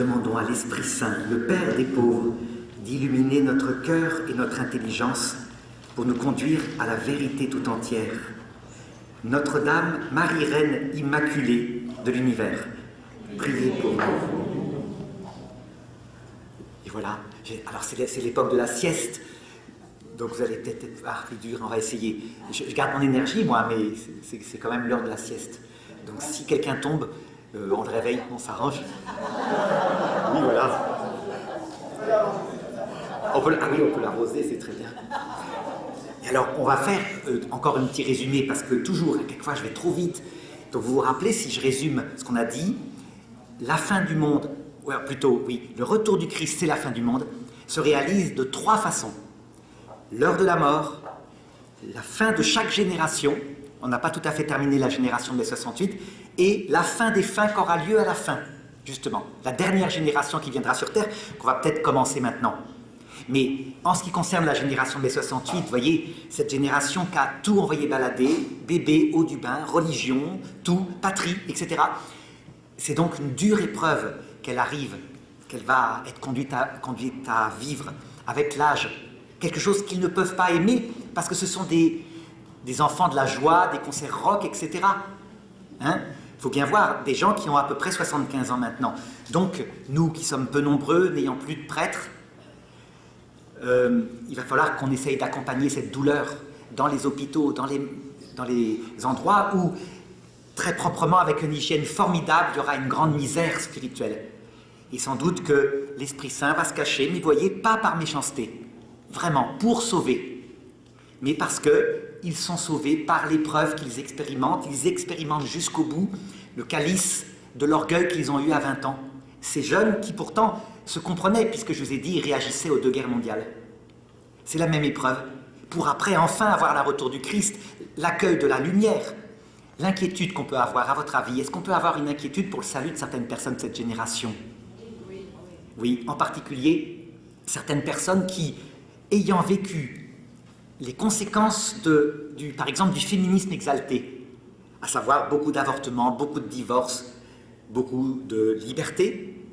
Demandons à l'Esprit Saint, le Père des pauvres, d'illuminer notre cœur et notre intelligence pour nous conduire à la vérité tout entière. Notre-Dame, Marie-Reine Immaculée de l'univers, priez pour nous. Et voilà, alors c'est l'époque de la sieste, donc vous allez peut-être être plus dur, on va essayer. Je garde mon énergie, moi, mais c'est quand même l'heure de la sieste. Donc si quelqu'un tombe, on le réveille, on s'arrange. Oui, voilà. On peut l'arroser, c'est très bien. Et alors, on va faire encore un petit résumé, parce que toujours, quelquefois, je vais trop vite. Donc, vous vous rappelez, si je résume ce qu'on a dit, la fin du monde, ou plutôt, oui, le retour du Christ, c'est la fin du monde, se réalise de 3 façons. L'heure de la mort, la fin de chaque génération, on n'a pas tout à fait terminé la génération de mai 68, et la fin des fins qu'aura lieu à la fin, justement. La dernière génération qui viendra sur Terre, qu'on va peut-être commencer maintenant. Mais en ce qui concerne la génération mai 68, vous voyez, cette génération qui a tout envoyé balader, bébé, eau du bain, religion, tout, patrie, etc. C'est donc une dure épreuve qu'elle arrive, qu'elle va être conduite à vivre avec l'âge. Quelque chose qu'ils ne peuvent pas aimer, parce que ce sont des enfants de la joie, des concerts rock, etc. Hein? Il faut bien voir, des gens qui ont à peu près 75 ans maintenant. Donc, nous qui sommes peu nombreux, n'ayant plus de prêtres, il va falloir qu'on essaye d'accompagner cette douleur dans les hôpitaux, dans les endroits où, très proprement, avec une hygiène formidable, il y aura une grande misère spirituelle. Et sans doute que l'Esprit Saint va se cacher, mais vous voyez, pas par méchanceté, vraiment, pour sauver, mais parce qu'ils sont sauvés par l'épreuve qu'ils expérimentent. Ils expérimentent jusqu'au bout le calice de l'orgueil qu'ils ont eu à 20 ans. Ces jeunes qui pourtant se comprenaient, puisque je vous ai dit, ils réagissaient aux 2 guerres mondiales. C'est la même épreuve, pour après enfin avoir le retour du Christ, l'accueil de la lumière. L'inquiétude qu'on peut avoir, à votre avis, est-ce qu'on peut avoir une inquiétude pour le salut de certaines personnes de cette génération? Oui, en particulier certaines personnes qui, ayant vécu les conséquences par exemple, du féminisme exalté, à savoir beaucoup d'avortements, beaucoup de divorces, beaucoup de liberté,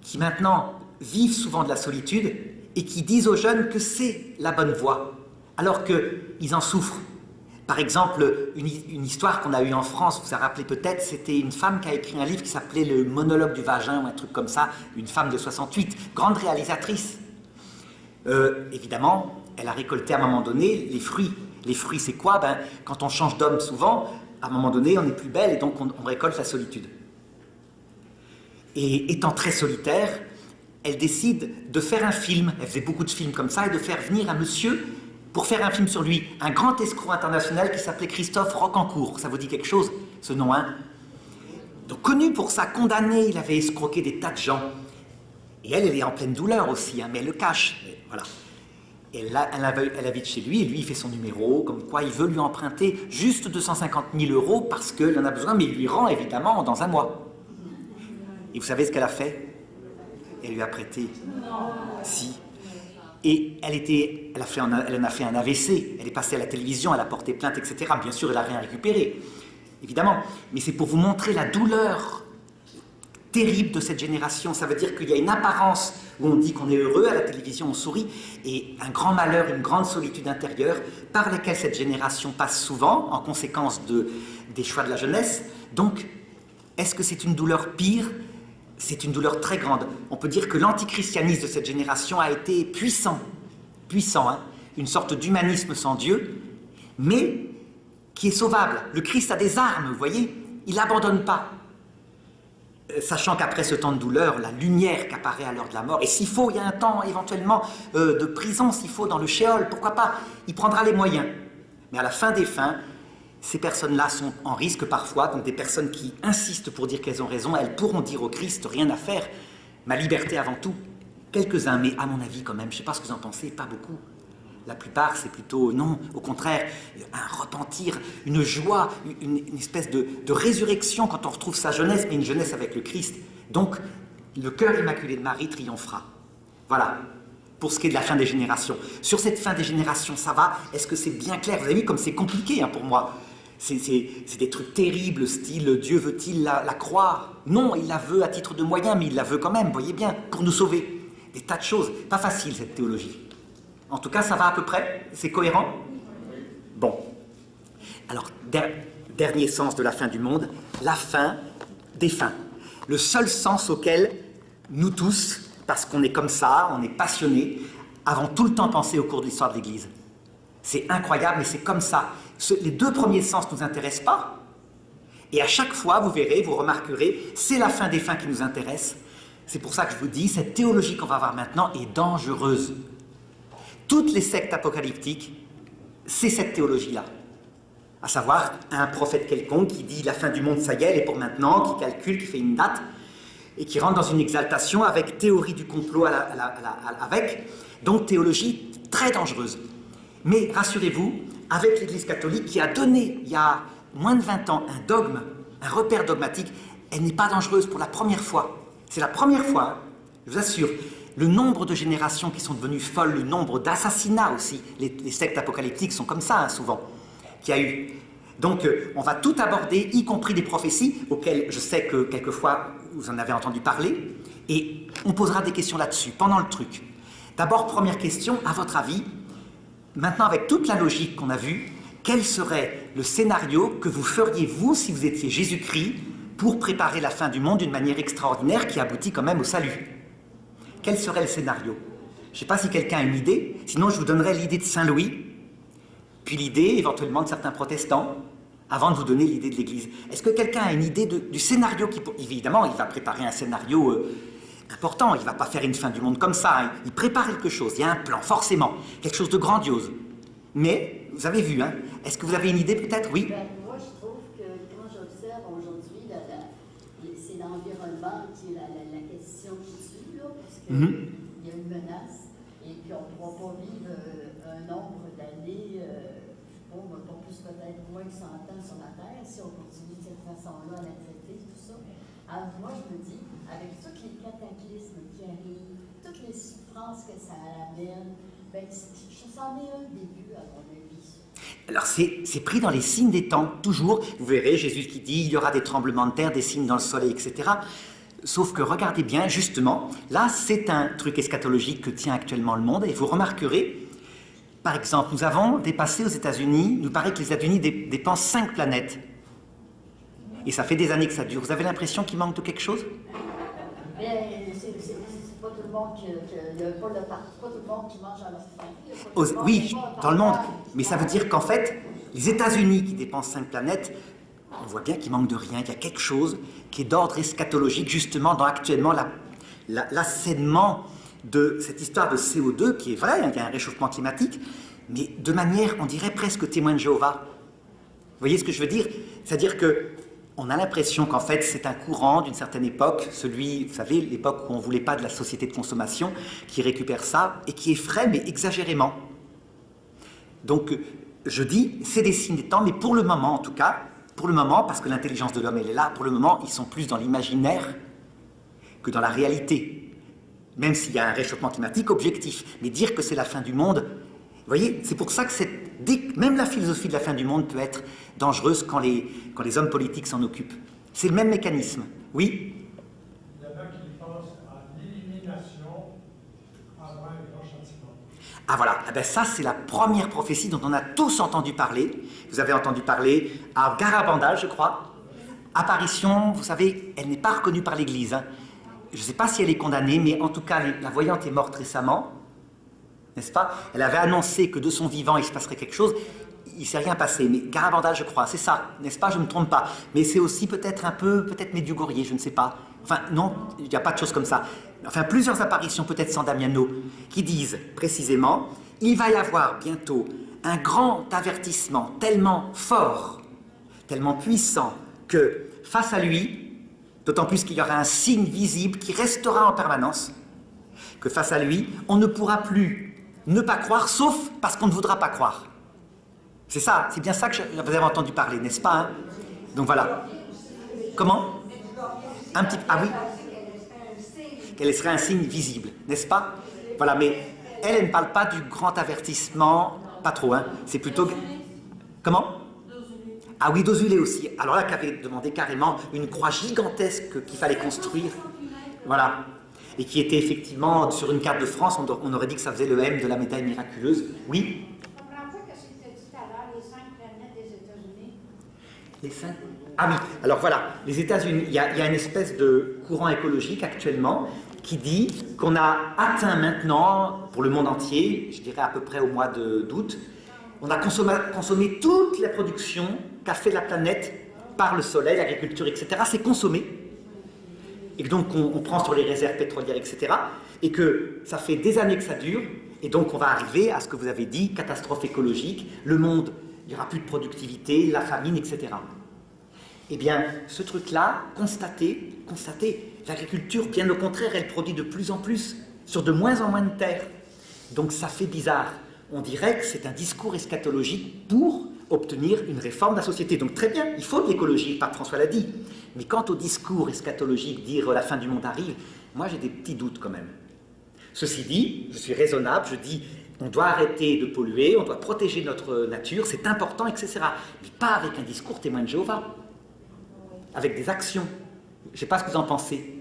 qui maintenant vivent souvent de la solitude et qui disent aux jeunes que c'est la bonne voie, alors qu'ils en souffrent. Par exemple, une histoire qu'on a eue en France, vous vous rappelez peut-être, c'était une femme qui a écrit un livre qui s'appelait Le monologue du vagin, ou un truc comme ça, une femme de 68, grande réalisatrice. Évidemment, elle a récolté à un moment donné les fruits. Les fruits, c'est quoi? Quand on change d'homme souvent, à un moment donné, on est plus belle et donc on récolte la solitude. Et étant très solitaire, elle décide de faire un film. Elle faisait beaucoup de films comme ça, et de faire venir un monsieur pour faire un film sur lui. Un grand escroc international qui s'appelait Christophe Rocancourt. Ça vous dit quelque chose, ce nom, hein? Donc connu pour ça, condamné, il avait escroqué des tas de gens. Et elle est en pleine douleur aussi, hein, mais elle le cache. Et voilà. Elle habite chez lui, et lui, il fait son numéro, comme quoi il veut lui emprunter juste 250 000 € parce qu'il en a besoin, mais il lui rend évidemment dans 1 mois. Et vous savez ce qu'elle a fait? Elle lui a prêté. Si. Et elle en a fait un AVC, elle est passée à la télévision, elle a porté plainte, etc. Bien sûr, elle n'a rien récupéré, évidemment. Mais c'est pour vous montrer la douleur terrible de cette génération. Ça veut dire qu'il y a une apparence où on dit qu'on est heureux, à la télévision on sourit, et un grand malheur, une grande solitude intérieure par laquelle cette génération passe souvent, en conséquence des choix de la jeunesse. Donc, est-ce que c'est une douleur pire? C'est une douleur très grande. On peut dire que l'antichristianisme de cette génération a été puissant, hein, une sorte d'humanisme sans Dieu, mais qui est sauvable. Le Christ a des armes, vous voyez, il n'abandonne pas. Sachant qu'après ce temps de douleur, la lumière qu'apparaît à l'heure de la mort, et s'il faut, il y a un temps éventuellement de prison, s'il faut, dans le Sheol, pourquoi pas, il prendra les moyens. Mais à la fin des fins, ces personnes-là sont en risque parfois, donc des personnes qui insistent pour dire qu'elles ont raison, elles pourront dire au Christ, rien à faire, ma liberté avant tout. Quelques-uns, mais à mon avis quand même, je ne sais pas ce que vous en pensez, pas beaucoup. La plupart, c'est plutôt, non, au contraire, un repentir, une joie, une espèce de résurrection quand on retrouve sa jeunesse, mais une jeunesse avec le Christ. Donc, le cœur immaculé de Marie triomphera. Voilà, pour ce qui est de la fin des générations. Sur cette fin des générations, ça va? Est-ce que c'est bien clair? Vous avez vu comme c'est compliqué, hein, pour moi. C'est des trucs terribles, style Dieu veut-il la croix? Non, il la veut à titre de moyen, mais il la veut quand même, voyez bien, pour nous sauver. Des tas de choses. Pas facile cette théologie. En tout cas, ça va à peu près? C'est cohérent? Bon. Alors, dernier sens de la fin du monde, la fin des fins. Le seul sens auquel nous tous, parce qu'on est comme ça, on est passionnés, avons tout le temps pensé au cours de l'histoire de l'Église. C'est incroyable, mais c'est comme ça. Les deux premiers sens ne nous intéressent pas. Et à chaque fois, vous verrez, vous remarquerez, c'est la fin des fins qui nous intéresse. C'est pour ça que je vous dis, cette théologie qu'on va voir maintenant est dangereuse. Toutes les sectes apocalyptiques, c'est cette théologie-là. À savoir, un prophète quelconque qui dit la fin du monde, ça y est, elle est pour maintenant, qui calcule, qui fait une date, et qui rentre dans une exaltation avec théorie du complot avec. Donc théologie très dangereuse. Mais rassurez-vous, avec l'Église catholique qui a donné, il y a moins de 20 ans, un dogme, un repère dogmatique, elle n'est pas dangereuse pour la première fois. C'est la première fois, je vous assure. Le nombre de générations qui sont devenues folles, le nombre d'assassinats aussi, les sectes apocalyptiques sont comme ça, hein, souvent, qu'il y a eu. Donc, on va tout aborder, y compris des prophéties, auxquelles je sais que quelquefois vous en avez entendu parler, et on posera des questions là-dessus, pendant le truc. D'abord, première question, à votre avis, maintenant avec toute la logique qu'on a vue, quel serait le scénario que vous feriez, vous, si vous étiez Jésus-Christ, pour préparer la fin du monde d'une manière extraordinaire qui aboutit quand même au salut? Quel serait le scénario? Je ne sais pas si quelqu'un a une idée, sinon je vous donnerai l'idée de Saint-Louis, puis l'idée éventuellement de certains protestants, avant de vous donner l'idée de l'Église. Est-ce que quelqu'un a une idée du scénario qui... Évidemment, il va préparer un scénario important, il ne va pas faire une fin du monde comme ça, hein. Il prépare quelque chose, il y a un plan, forcément, quelque chose de grandiose. Mais, vous avez vu, hein, est-ce que vous avez une idée peut-être? Oui. Moi, je trouve que quand j'observe aujourd'hui, c'est l'environnement qui est la question qui tue, là, parce qu'il y a une menace, et puis on ne pourra pas vivre un nombre d'années, pas plus peut-être moins que 100 ans sur la Terre, si on continue de cette façon-là à la traiter, tout ça. Alors moi, je me dis, avec tous les cataclysmes qui arrivent, toutes les souffrances que ça amène, ben, ça en est un début, à mon avis. Alors c'est pris dans les signes des temps, toujours. Vous verrez Jésus qui dit il y aura des tremblements de terre, des signes dans le soleil, etc. Sauf que regardez bien, justement, là c'est un truc eschatologique que tient actuellement le monde, et vous remarquerez, par exemple, nous avons dépassé aux États-Unis, nous paraît que les États-Unis dépensent 5 planètes. Et ça fait des années que ça dure. Vous avez l'impression qu'il manque de quelque chose? Mais c'est pas tout le monde pas tout le monde qui mange à leur Oui, dans le monde. Mais ça veut dire qu'en fait, les États-Unis qui dépensent 5 planètes, on voit bien qu'il manque de rien. Il y a quelque chose qui est d'ordre eschatologique, justement, dans actuellement l'assainissement de cette histoire de CO2, qui est vrai, hein, il y a un réchauffement climatique, mais de manière, on dirait, presque témoin de Jéhovah. Vous voyez ce que je veux dire? C'est-à-dire que on a l'impression qu'en fait, c'est un courant d'une certaine époque, celui, vous savez, l'époque où on ne voulait pas de la société de consommation, qui récupère ça et qui effraie, mais exagérément. Donc, je dis, c'est des signes des temps, mais pour le moment, en tout cas, pour le moment, parce que l'intelligence de l'homme, elle est là, pour le moment, ils sont plus dans l'imaginaire que dans la réalité. Même s'il y a un réchauffement climatique objectif. Mais dire que c'est la fin du monde, vous voyez, c'est pour ça que même la philosophie de la fin du monde peut être dangereuse quand les hommes politiques s'en occupent. C'est le même mécanisme. Oui? Il y en a qui pensent à l'élimination avant un grand châtiment. Ah voilà, eh bien, ça c'est la première prophétie dont on a tous entendu parler. Vous avez entendu parler à Garabandal, je crois. Apparition, vous savez, elle n'est pas reconnue par l'Église. Hein. Je ne sais pas si elle est condamnée, mais en tout cas, la voyante est morte récemment. N'est-ce pas? Elle avait annoncé que de son vivant, il se passerait quelque chose. Il ne s'est rien passé. Mais Garabandal, je crois, c'est ça, n'est-ce pas? Je ne me trompe pas. Mais c'est aussi peut-être un peu, peut-être Medjugorje, je ne sais pas. Enfin, non, il n'y a pas de choses comme ça. Enfin, plusieurs apparitions, peut-être sans Damiano, qui disent précisément, il va y avoir bientôt un grand avertissement tellement fort, tellement puissant, que face à lui, d'autant plus qu'il y aura un signe visible qui restera en permanence, que face à lui, on ne pourra plus ne pas croire, sauf parce qu'on ne voudra pas croire. C'est ça, c'est bien ça que vous avez entendu parler, n'est-ce pas, hein? Donc voilà. Comment? Un petit... Ah oui? Qu'elle serait un signe visible, n'est-ce pas? Voilà, mais elle ne parle pas du grand avertissement, pas trop, hein? C'est plutôt... Comment? Ah oui, d'Ozulé aussi. Alors là, qui avait demandé carrément une croix gigantesque qu'il fallait construire. Voilà. Et qui était effectivement, sur une carte de France, on aurait dit que ça faisait le M de la médaille miraculeuse. Oui. Comprends-tu que c'était dit tout à l'heure, les 5 planètes des États-Unis? Les 5? Ah oui, alors voilà, les États-Unis, il y a une espèce de courant écologique actuellement qui dit qu'on a atteint maintenant, pour le monde entier, je dirais à peu près au mois d'août, on a consommé toute la production qu'a fait la planète par le soleil, l'agriculture, etc. C'est consommé. Et donc on prend sur les réserves pétrolières, etc. Et que ça fait des années que ça dure. Et donc on va arriver à ce que vous avez dit, catastrophe écologique, le monde, il n'y aura plus de productivité, la famine, etc. Eh bien, ce truc-là, constatez, l'agriculture, bien au contraire, elle produit de plus en plus, sur de moins en moins de terres. Donc ça fait bizarre. On dirait que c'est un discours eschatologique pour obtenir une réforme de la société. Donc très bien, il faut de l'écologie, Pape François l'a dit. Mais quant au discours eschatologique, dire la fin du monde arrive, moi j'ai des petits doutes quand même. Ceci dit, je suis raisonnable, je dis on doit arrêter de polluer, on doit protéger notre nature, c'est important, etc. Mais pas avec un discours témoin de Jéhovah, avec des actions. Je ne sais pas ce que vous en pensez.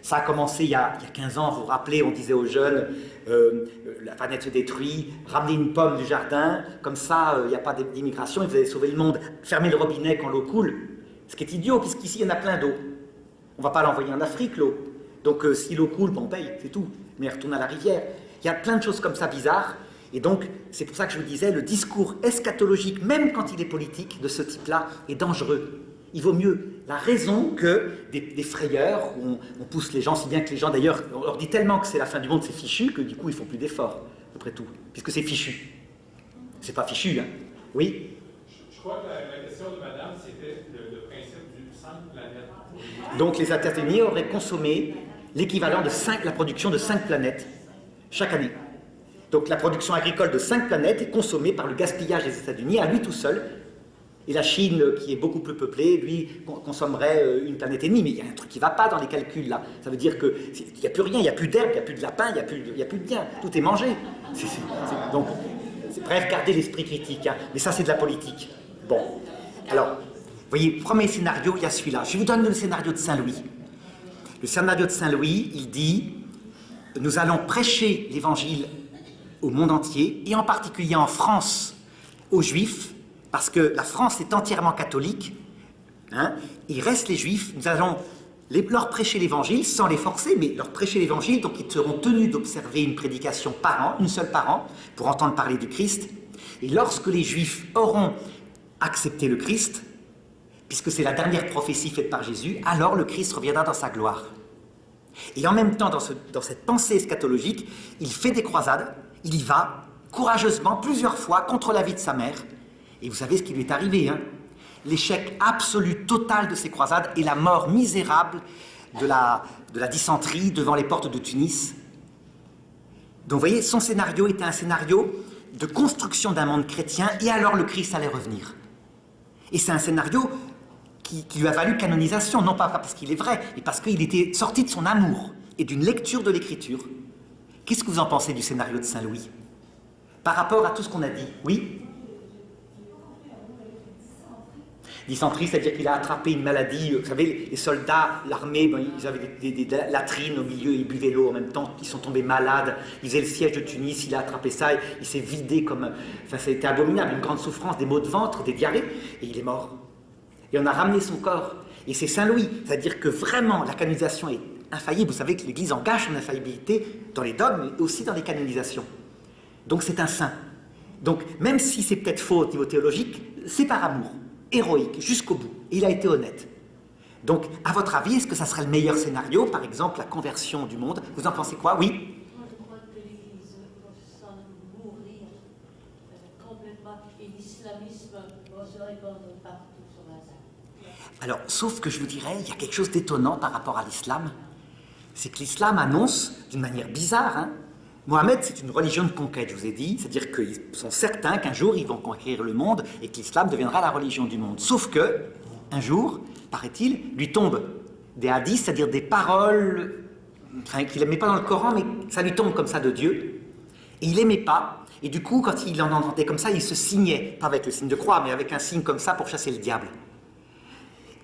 Ça a commencé il y a 15 ans, vous vous rappelez, on disait aux jeunes, la planète se détruit, ramenez une pomme du jardin, comme ça, il n'y a pas d'immigration et vous allez sauver le monde. Fermez le robinet quand l'eau coule. Ce qui est idiot, puisqu'ici, il y en a plein d'eau. On ne va pas l'envoyer en Afrique, l'eau. Donc, si l'eau coule, on paye, c'est tout. Mais elle retourne à la rivière. Il y a plein de choses comme ça bizarres. Et donc, c'est pour ça que je vous disais, le discours eschatologique, même quand il est politique, de ce type-là, est dangereux. Il vaut mieux la raison que des frayeurs où on pousse les gens, si bien que les gens, d'ailleurs, on leur dit tellement que c'est la fin du monde, c'est fichu, que du coup, ils ne font plus d'efforts, après tout, puisque c'est fichu. C'est pas fichu, hein. Oui? Je crois que la question de madame, c'était le principe du 5 planètes. Donc, les États-Unis auraient consommé l'équivalent de la production de 5 planètes chaque année. Donc, la production agricole de 5 planètes est consommée par le gaspillage des États-Unis à lui tout seul. Et la Chine, qui est beaucoup plus peuplée, lui, consommerait une planète et demie. Mais il y a un truc qui ne va pas dans les calculs, là. Ça veut dire qu'il n'y a plus rien, il n'y a plus d'herbe, il n'y a plus de lapin, il n'y a plus de bien. Tout est mangé. Donc, bref, gardez l'esprit critique. Hein. Mais ça, c'est de la politique. Bon. Alors, vous voyez, premier scénario, il y a celui-là. Je vous donne le scénario de Saint-Louis. Le scénario de Saint-Louis, il dit « Nous allons prêcher l'Évangile au monde entier, et en particulier en France, aux Juifs, parce que la France est entièrement catholique, hein, il reste les Juifs, nous allons leur prêcher l'Évangile, sans les forcer, mais leur prêcher l'Évangile, donc ils seront tenus d'observer une prédication par an, une seule par an, pour entendre parler du Christ. Et lorsque les Juifs auront accepté le Christ, puisque c'est la dernière prophétie faite par Jésus, alors le Christ reviendra dans sa gloire. Et en même temps, dans cette pensée eschatologique, il fait des croisades, il y va courageusement, plusieurs fois, contre l'avis de sa mère. Et vous savez ce qui lui est arrivé, hein? L'échec absolu, total de ces croisades et la mort misérable de la dysenterie devant les portes de Tunis. Donc vous voyez, son scénario était un scénario de construction d'un monde chrétien, et alors le Christ allait revenir. Et c'est un scénario qui lui a valu canonisation, non pas parce qu'il est vrai, mais parce qu'il était sorti de son amour et d'une lecture de l'Écriture. Qu'est-ce que vous en pensez du scénario de Saint-Louis par rapport à tout ce qu'on a dit? Oui? Dysenterie, c'est-à-dire qu'il a attrapé une maladie. Vous savez, les soldats, l'armée, ils avaient des latrines au milieu, ils buvaient l'eau en même temps, ils sont tombés malades. Ils faisaient le siège de Tunis, il a attrapé ça, il s'est vidé comme... Enfin, ça a été abominable, une grande souffrance, des maux de ventre, des diarrhées, et il est mort. Et on a ramené son corps. Et c'est Saint-Louis, c'est-à-dire que vraiment, la canonisation est infaillible. Vous savez que l'Église engage son infaillibilité dans les dogmes, mais aussi dans les canonisations. Donc c'est un saint. Donc, même si c'est peut-être faux au niveau théologique, c'est par amour. Héroïque, jusqu'au bout. Et il a été honnête. Donc, à votre avis, est-ce que ça serait le meilleur scénario, par exemple, la conversion du monde? Vous en pensez quoi? Oui? Moi, je crois que l'Église va s'en mourir complètement et l'islamisme va se répandre partout sur la terre. Alors, sauf que je vous dirais, il y a quelque chose d'étonnant par rapport à l'islam. C'est que l'islam annonce, d'une manière bizarre, hein, Mohamed, c'est une religion de conquête, je vous ai dit, c'est-à-dire qu'ils sont certains qu'un jour ils vont conquérir le monde et que l'islam deviendra la religion du monde. Sauf que, un jour, paraît-il, lui tombent des hadiths, c'est-à-dire des paroles, enfin, qu'il n'aimait pas dans le Coran, mais ça lui tombe comme ça de Dieu, et il n'aimait pas. Et du coup, quand il en entendait comme ça, il se signait, pas avec le signe de croix, mais avec un signe comme ça pour chasser le diable.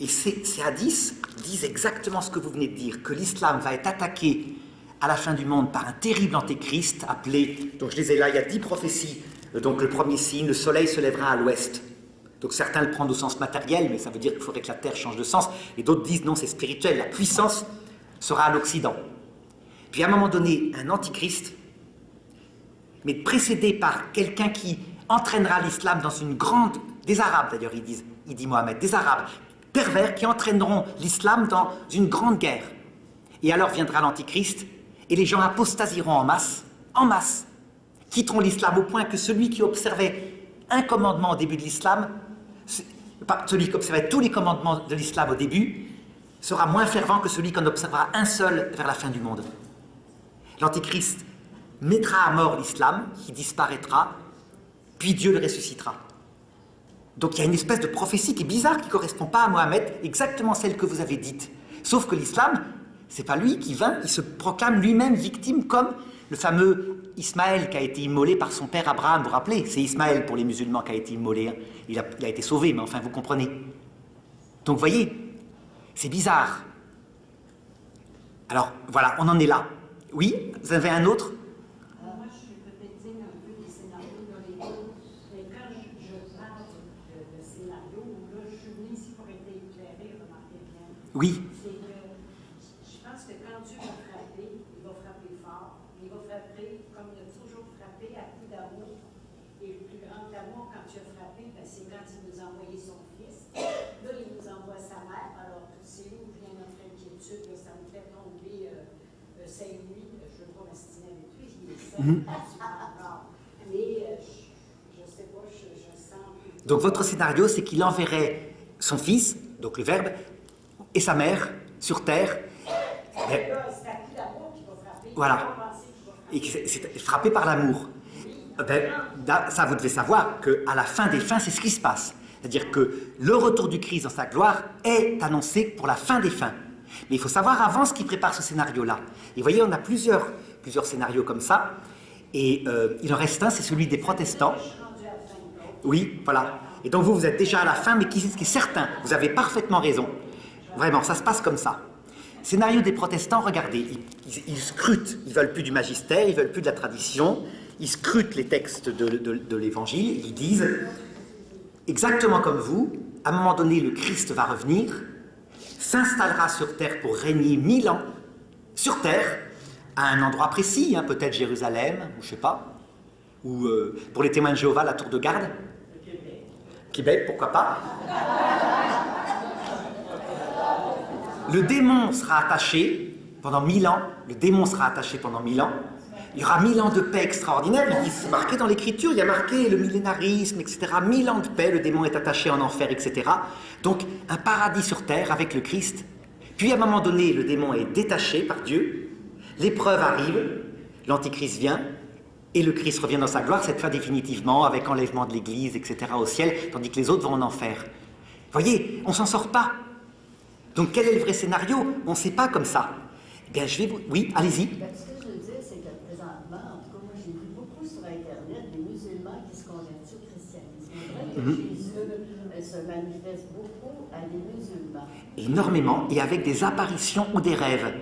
Et ces hadiths disent exactement ce que vous venez de dire, que l'islam va être attaqué à la fin du monde par un terrible antéchrist appelé, donc je les ai là, il y a 10 prophéties. Donc le premier signe, le soleil se lèvera à l'ouest. Donc certains le prennent au sens matériel, mais ça veut dire qu'il faudrait que la terre change de sens. Et d'autres disent non, c'est spirituel, la puissance sera à l'Occident. Puis à un moment donné, un antichrist, mais précédé par quelqu'un qui entraînera l'islam dans une grande... Des Arabes d'ailleurs, il dit Mohammed, des Arabes pervers qui entraîneront l'islam dans une grande guerre. Et alors viendra l'antichrist, et les gens apostasieront en masse, quitteront l'islam au point que celui qui observait un commandement au début de l'islam, celui qui observait tous les commandements de l'islam au début, sera moins fervent que celui qui en observera un seul vers la fin du monde. L'antichrist mettra à mort l'islam, qui disparaîtra, puis Dieu le ressuscitera. Donc il y a une espèce de prophétie qui est bizarre, qui ne correspond pas à Mohammed, exactement celle que vous avez dite. Sauf que l'islam, c'est pas lui qui vint, il se proclame lui-même victime, comme le fameux Ismaël qui a été immolé par son père Abraham, vous vous rappelez? C'est Ismaël pour les musulmans qui a été immolé, hein. Il a été sauvé, mais enfin vous comprenez. Donc vous voyez, c'est bizarre. Alors voilà, on en est là. Oui, vous avez un autre? Moi, je suis peut-être digne un peu des scénarios dans les deux, mais quand je parle de scénario, là, je suis venue ici pour être éclairée, remarquez bien. Oui. C'est que je pense que quand Dieu va frapper, il va frapper fort, il va frapper comme il a toujours frappé, à coup d'amour. Et le plus grand amour, quand tu as frappé, ben, c'est quand il nous a envoyé son fils. Là, il nous envoie sa mère. Alors, c'est où vient notre inquiétude? Là, ça me fait tomber 5 nuits. Je ne veux pas m'astiner avec lui, il est seul. Mais je ne sais pas, je sens... Donc votre scénario, c'est qu'il enverrait son fils, donc le Verbe, et sa mère sur terre. C'est à coup d'amour qu'il va frapper. Voilà. Et c'est frappé par l'amour. Ben, ça, vous devez savoir qu'à la fin des fins, c'est ce qui se passe. C'est-à-dire que le retour du Christ dans sa gloire est annoncé pour la fin des fins. Mais il faut savoir avant ce qui prépare ce scénario-là. Et vous voyez, on a plusieurs scénarios comme ça. Et il en reste un, c'est celui des protestants. Oui, voilà. Et donc vous êtes déjà à la fin, mais qui est certain, vous avez parfaitement raison. Vraiment, ça se passe comme ça. Scénario des protestants, regardez, ils scrutent, ils veulent plus du magistère, ils veulent plus de la tradition, ils scrutent les textes de l'Évangile, ils disent, exactement comme vous, à un moment donné, le Christ va revenir, s'installera sur terre pour régner 1000 ans, sur terre, à un endroit précis, hein, peut-être Jérusalem, ou je sais pas, ou pour les témoins de Jéhovah, la tour de garde. Québec, pourquoi pas. Le démon sera attaché pendant 1000 ans. Le démon sera attaché pendant 1000 ans. Il y aura 1000 ans de paix extraordinaire. C'est marqué dans l'Écriture, il y a marqué le millénarisme, etc. 1000 ans de paix, le démon est attaché en enfer, etc. Donc, un paradis sur terre avec le Christ. Puis, à un moment donné, le démon est détaché par Dieu. L'épreuve arrive, l'Antichrist vient, et le Christ revient dans sa gloire, cette fois définitivement, avec enlèvement de l'Église, etc. au ciel, tandis que les autres vont en enfer. Vous voyez, on ne s'en sort pas. Donc quel est le vrai scénario? On ne sait pas comme ça. Eh bien, je vais vous... Oui, allez-y. Ben, ce que je veux dire, c'est que présentement, en tout cas, moi, j'ai vu beaucoup sur Internet des musulmans qui se convertissent au christianisme. C'est vrai que Jésus se manifeste beaucoup à des musulmans. Énormément, et avec des apparitions ou des rêves. Ouais.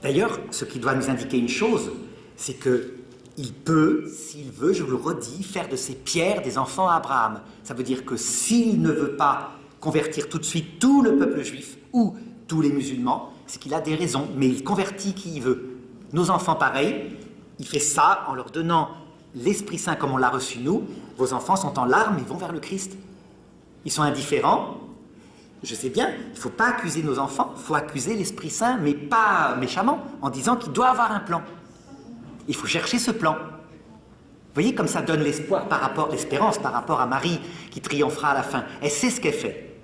D'ailleurs, ce qui doit nous indiquer une chose, c'est que il peut, s'il veut, je vous le redis, faire de ces pierres des enfants à Abraham. Ça veut dire que s'il ne veut pas convertir tout de suite tout le peuple juif ou tous les musulmans, c'est qu'il a des raisons, mais il convertit qui il veut. Nos enfants, pareil, il fait ça en leur donnant l'Esprit Saint comme on l'a reçu nous. Vos enfants sont en larmes et vont vers le Christ. Ils sont indifférents. Je sais bien, il ne faut pas accuser nos enfants, il faut accuser l'Esprit Saint, mais pas méchamment, en disant qu'il doit avoir un plan. Il faut chercher ce plan. Vous voyez comme ça donne l'espoir par rapport, l'espérance par rapport à Marie qui triomphera à la fin. Elle sait ce qu'elle fait.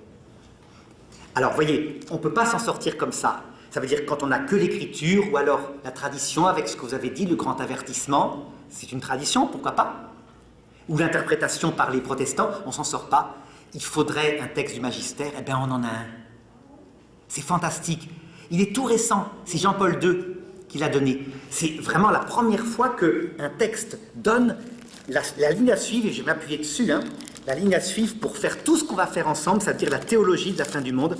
Alors, vous voyez, on ne peut pas s'en sortir comme ça. Ça veut dire que quand on n'a que l'écriture, ou alors la tradition avec ce que vous avez dit, le grand avertissement, c'est une tradition, pourquoi pas? Ou l'interprétation par les protestants, on ne s'en sort pas. Il faudrait un texte du magistère, eh bien on en a un. C'est fantastique. Il est tout récent, c'est Jean-Paul II qui l'a donné. C'est vraiment la première fois qu'un texte donne la ligne à suivre, et je vais m'appuyer dessus, hein, la ligne à suivre pour faire tout ce qu'on va faire ensemble, c'est-à-dire la théologie de la fin du monde,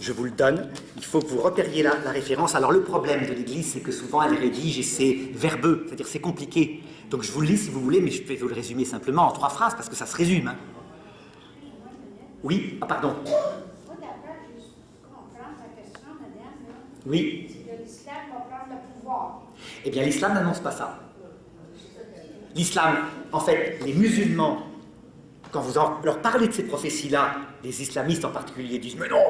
je vous le donne, il faut que vous repériez la référence. Alors le problème de l'Église, c'est que souvent elle rédige et c'est verbeux, c'est-à-dire c'est compliqué. Donc je vous le lis si vous voulez, mais je peux vous le résumer simplement en 3 phrases, parce que ça se résume. Hein. Oui, ah pardon. Moi, d'après, je comprends ta question, madame, là. Oui. C'est que l'islam va prendre le pouvoir. Eh bien l'islam n'annonce pas ça. L'islam, en fait, les musulmans, quand vous leur parlez de ces prophéties-là, les islamistes en particulier disent « Mais non,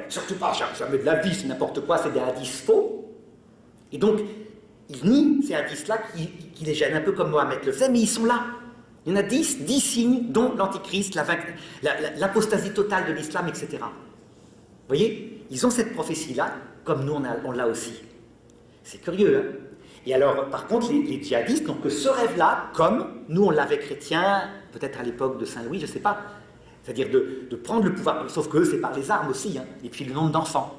surtout pas, jamais de la vie, c'est n'importe quoi, c'est des hadiths faux. » Et donc, ils nient ces hadiths-là qui les gênent, un peu comme Mohammed le faisait, mais ils sont là. Il y en a 10 signes, dont l'antichrist, l'apostasie totale de l'islam, etc. Vous voyez, ils ont cette prophétie-là, comme nous on l'a aussi. C'est curieux, hein. Et alors, par contre, les djihadistes n'ont que ce rêve-là, comme nous on l'avait chrétien, peut-être à l'époque de Saint-Louis, je ne sais pas. C'est-à-dire de prendre le pouvoir, sauf que c'est par les armes aussi, hein, et puis le nombre d'enfants.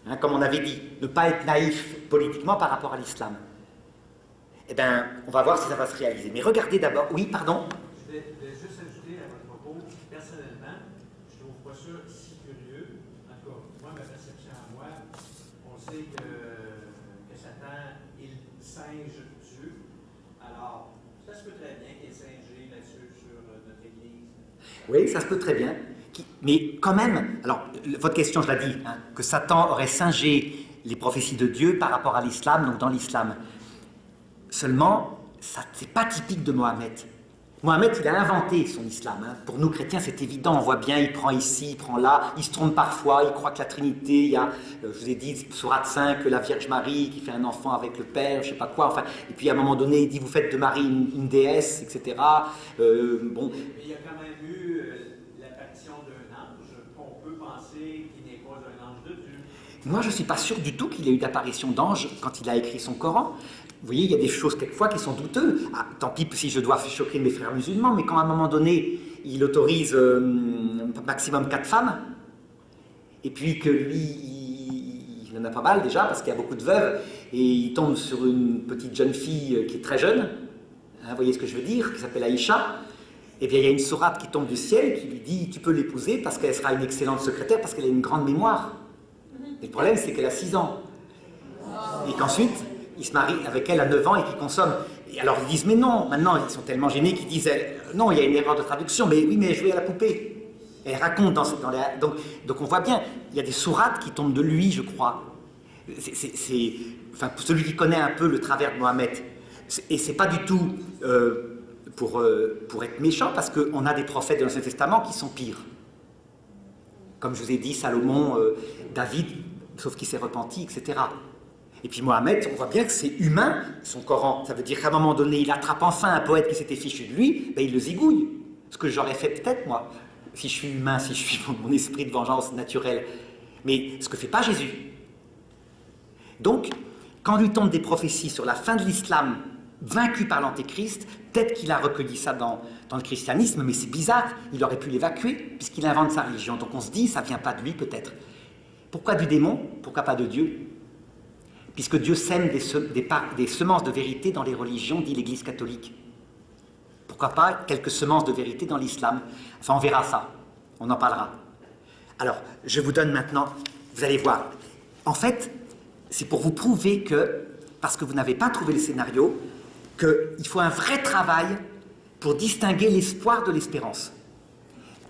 Hein, comme on avait dit, ne pas être naïf politiquement par rapport à l'islam. Eh bien, on va voir si ça va se réaliser. Mais regardez d'abord, oui, pardon. Je vais juste ajouter à votre propos, personnellement, je ne trouve pas ça si curieux. En tout cas, moi, ma perception à moi, on sait que Satan, il singe Dieu. Alors, ça se peut très bien qu'il ait singé là-dessus sur notre Église. Oui, ça se peut très bien. Mais quand même, alors, votre question, je l'ai dit, hein, que Satan aurait singé les prophéties de Dieu par rapport à l'islam, donc dans l'islam. Seulement, ce n'est pas typique de Mohammed. Mohammed, il a inventé son islam. Hein. Pour nous chrétiens, c'est évident. On voit bien, il prend ici, il prend là. Il se trompe parfois, il croit que la Trinité, il y a, je vous ai dit, sourate 5, la Vierge Marie qui fait un enfant avec le Père, je ne sais pas quoi. Enfin, et puis à un moment donné, il dit, vous faites de Marie une déesse, etc. Bon. Mais il y a quand même eu l'apparition d'un ange qu'on peut penser qu'il n'est pas un ange de Dieu. Moi, je ne suis pas sûr du tout qu'il ait eu d'apparition d'ange quand il a écrit son Coran. Vous voyez, il y a des choses quelquefois qui sont douteuses. Ah, tant pis si je dois choquer mes frères musulmans, mais quand à un moment donné, il autorise maximum 4 femmes, et puis que lui, il en a pas mal déjà, parce qu'il y a beaucoup de veuves, et il tombe sur une petite jeune fille qui est très jeune, hein, vous voyez ce que je veux dire, qui s'appelle Aïcha, et bien il y a une sourate qui tombe du ciel qui lui dit « Tu peux l'épouser parce qu'elle sera une excellente secrétaire, parce qu'elle a une grande mémoire. » Et le problème, c'est qu'elle a 6 ans. Et qu'ensuite, il se marie avec elle à 9 ans et qu'il consomme. Et alors ils disent, mais non, maintenant ils sont tellement gênés qu'ils disent, non, il y a une erreur de traduction, mais oui, mais elle jouait à la poupée. Et elle raconte donc on voit bien, il y a des sourates qui tombent de lui, je crois. Enfin, pour celui qui connaît un peu le travers de Mohammed. Et c'est pas du tout pour être méchant, parce qu'on a des prophètes de l'Ancien Testament qui sont pires. Comme je vous ai dit, Salomon, David, sauf qu'il s'est repenti, etc. Et puis Mohammed, on voit bien que c'est humain, son Coran. Ça veut dire qu'à un moment donné, il attrape enfin un poète qui s'était fichu de lui, ben il le zigouille. Ce que j'aurais fait peut-être, moi, si je suis humain, si je suis mon esprit de vengeance naturelle. Mais ce que fait pas Jésus. Donc, quand lui tombent des prophéties sur la fin de l'islam, vaincu par l'antéchrist, peut-être qu'il a recueilli ça dans le christianisme, mais c'est bizarre, il aurait pu l'évacuer, puisqu'il invente sa religion. Donc on se dit, ça vient pas de lui peut-être. Pourquoi du démon? Pourquoi pas de Dieu? Puisque Dieu sème des semences de vérité dans les religions, dit l'Église catholique. Pourquoi pas quelques semences de vérité dans l'islam? Enfin, on verra ça, on en parlera. Alors, je vous donne maintenant, vous allez voir. En fait, c'est pour vous prouver que, parce que vous n'avez pas trouvé le scénario, qu'il faut un vrai travail pour distinguer l'espoir de l'espérance.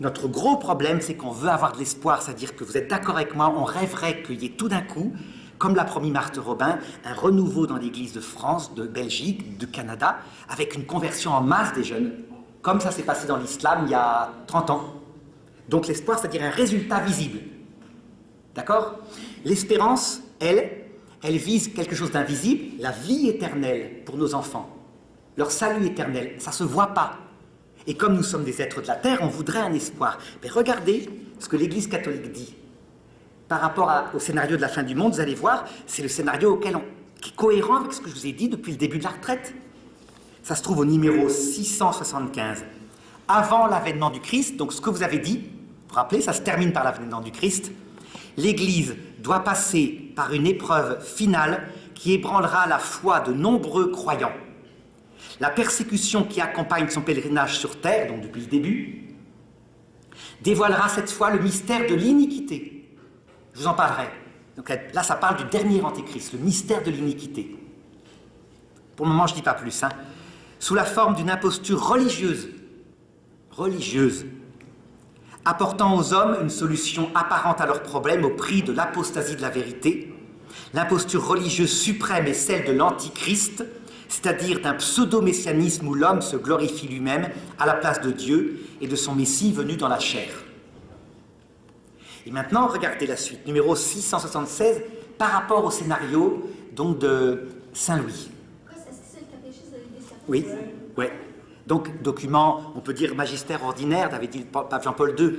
Notre gros problème, c'est qu'on veut avoir de l'espoir, c'est-à-dire que vous êtes d'accord avec moi, on rêverait qu'il y ait tout d'un coup, comme l'a promis Marthe Robin, un renouveau dans l'Église de France, de Belgique, de Canada, avec une conversion en masse des jeunes, comme ça s'est passé dans l'islam il y a 30 ans. Donc l'espoir, c'est-à-dire un résultat visible. D'accord? L'espérance, elle vise quelque chose d'invisible, la vie éternelle pour nos enfants, leur salut éternel, ça ne se voit pas. Et comme nous sommes des êtres de la terre, on voudrait un espoir. Mais regardez ce que l'Église catholique dit. Par rapport au scénario de la fin du monde, vous allez voir, c'est le scénario qui est cohérent avec ce que je vous ai dit depuis le début de la retraite. Ça se trouve au numéro 675. Avant l'avènement du Christ, donc ce que vous avez dit, vous vous rappelez, ça se termine par l'avènement du Christ, l'Église doit passer par une épreuve finale qui ébranlera la foi de nombreux croyants. la persécution qui accompagne son pèlerinage sur terre, donc depuis le début, dévoilera cette fois le mystère de l'iniquité. Je vous en parlerai. Donc là, ça parle du dernier antéchrist, le mystère de l'iniquité. Pour le moment, je ne dis pas plus. Sous la forme d'une imposture religieuse, apportant aux hommes une solution apparente à leurs problèmes au prix de l'apostasie de la vérité, l'imposture religieuse suprême est celle de l'antichrist, c'est-à-dire d'un pseudo-messianisme où l'homme se glorifie lui-même à la place de Dieu et de son Messie venu dans la chair. Et maintenant, regardez la suite, numéro 676, par rapport au scénario donc, de Saint-Louis. Est-ce que c'est le catéchisme de l'Église catholique? Oui, oui. Donc, document, on peut dire magistère ordinaire, avait dit le pape Jean-Paul II,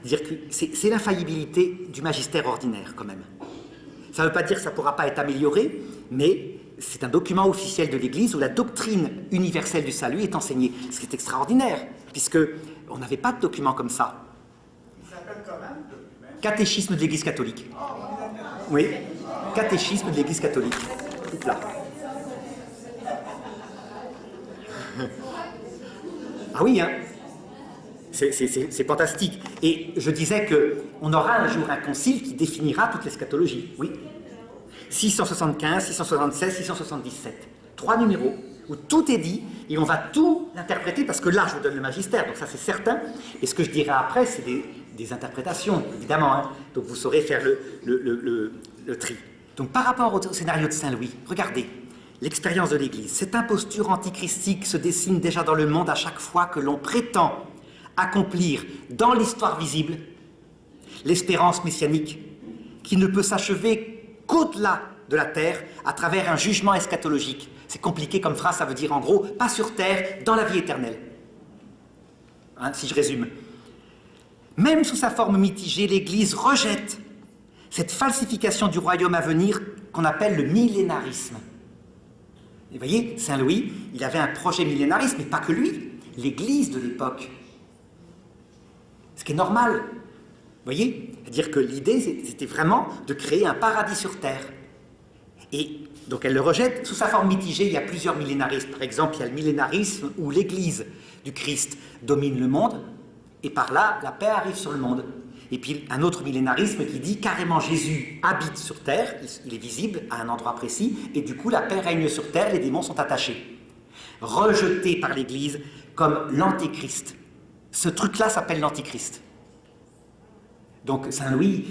dire que c'est l'infaillibilité du magistère ordinaire, quand même. Ça ne veut pas dire que ça ne pourra pas être amélioré, mais c'est un document officiel de l'Église où la doctrine universelle du salut est enseignée, ce qui est extraordinaire, puisqu'on n'avait pas de document comme ça. Il s'appelle comment, le document? Catéchisme de l'Église catholique. Oui, catéchisme de l'Église catholique. Tout là. Ah oui, hein. C'est fantastique. Et je disais qu'on aura un jour un concile qui définira toute l'eschatologie. Oui. 675, 676, 677. 3 numéros où tout est dit et on va tout interpréter parce que là, je vous donne le magistère, donc ça c'est certain. Et ce que je dirai après, c'est des interprétations, évidemment. Hein. Donc vous saurez faire le tri. Donc par rapport au scénario de Saint-Louis, regardez. L'expérience de l'Église, cette imposture antichristique se dessine déjà dans le monde à chaque fois que l'on prétend accomplir dans l'histoire visible l'espérance messianique qui ne peut s'achever qu'au-delà de la terre à travers un jugement eschatologique. C'est compliqué comme phrase, ça veut dire en gros, pas sur terre, dans la vie éternelle. Hein, si je résume. Même sous sa forme mitigée, l'Église rejette cette falsification du royaume à venir qu'on appelle le millénarisme. Et vous voyez, Saint-Louis, il avait un projet millénariste, mais pas que lui, l'Église de l'époque. Ce qui est normal. Vous voyez? C'est-à-dire que l'idée, c'était vraiment de créer un paradis sur Terre. Et donc elle le rejette. Sous sa forme mitigée, il y a plusieurs millénarismes. Par exemple, il y a le millénarisme où l'Église du Christ domine le monde, et par là, la paix arrive sur le monde. Et puis un autre millénarisme qui dit carrément Jésus habite sur terre, il est visible à un endroit précis, et du coup la paix règne sur terre, les démons sont attachés. Rejeté par l'Église comme l'antéchrist. Ce truc-là s'appelle l'antéchrist. Donc Saint-Louis,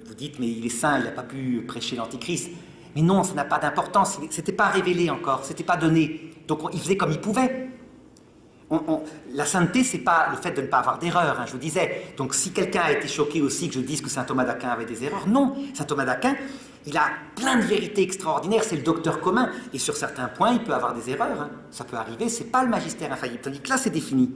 vous dites mais il est saint, il n'a pas pu prêcher l'antéchrist. Mais non, ça n'a pas d'importance, c'était pas révélé encore, c'était pas donné. Donc il faisait comme il pouvait. La sainteté, c'est pas le fait de ne pas avoir d'erreur, hein, je vous disais. Donc si quelqu'un a été choqué aussi que je dise que saint Thomas d'Aquin avait des erreurs, non. Saint Thomas d'Aquin, il a plein de vérités extraordinaires, c'est le docteur commun. Et sur certains points, il peut avoir des erreurs. Hein. Ça peut arriver, c'est pas le magistère infaillible. Tandis que là, c'est défini.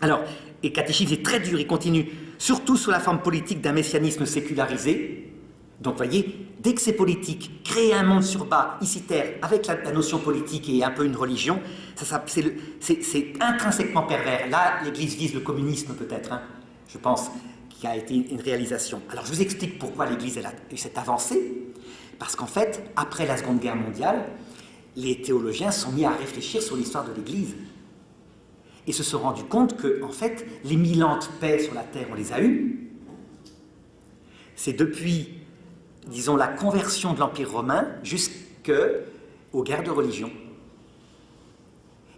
Alors, et le catéchisme est très dur, il continue. Surtout sous la forme politique d'un messianisme sécularisé. Donc, vous voyez, dès que c'est politique, créer un monde sur bas, ici terre, avec la notion politique et un peu une religion, c'est intrinsèquement pervers. Là, l'Église vise le communisme peut-être, hein, je pense, qui a été une réalisation. Alors, je vous explique pourquoi l'Église a eu cette avancée. Parce qu'en fait, après la Seconde Guerre mondiale, les théologiens sont mis à réfléchir sur l'histoire de l'Église. Et se sont rendus compte que, en fait, les 1000 ans de paix sur la terre, on les a eus. C'est depuis, disons, la conversion de l'Empire romain jusqu'aux guerres de religion.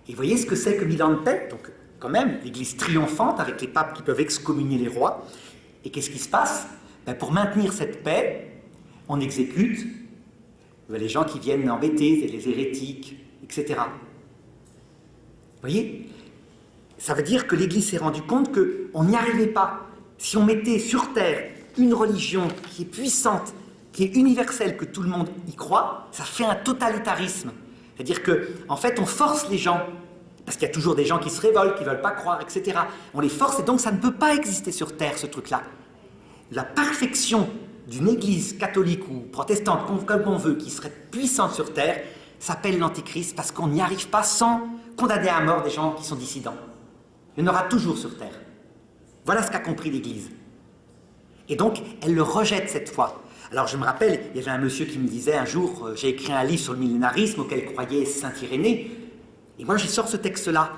Et vous voyez ce que c'est que 1000 ans de paix? Donc, quand même, l'Église triomphante avec les papes qui peuvent excommunier les rois. Et qu'est-ce qui se passe? Pour maintenir cette paix, on exécute les gens qui viennent embêter, les hérétiques, etc. Vous voyez? Ça veut dire que l'Église s'est rendue compte qu'on n'y arrivait pas. Si on mettait sur terre une religion qui est puissante, qui est universelle, que tout le monde y croit, ça fait un totalitarisme. C'est-à-dire qu'en fait, on force les gens, parce qu'il y a toujours des gens qui se révoltent, qui ne veulent pas croire, etc. On les force, et donc ça ne peut pas exister sur terre, ce truc-là. La perfection d'une Église catholique ou protestante, comme on veut, qui serait puissante sur terre, s'appelle l'antéchrist, parce qu'on n'y arrive pas sans condamner à mort des gens qui sont dissidents. Il y en aura toujours sur terre. Voilà ce qu'a compris l'Église. Et donc, elle le rejette cette fois. Alors, je me rappelle, il y avait un monsieur qui me disait un jour, j'ai écrit un livre sur le millénarisme auquel croyait saint Irénée, Et moi, j'y sors ce texte-là.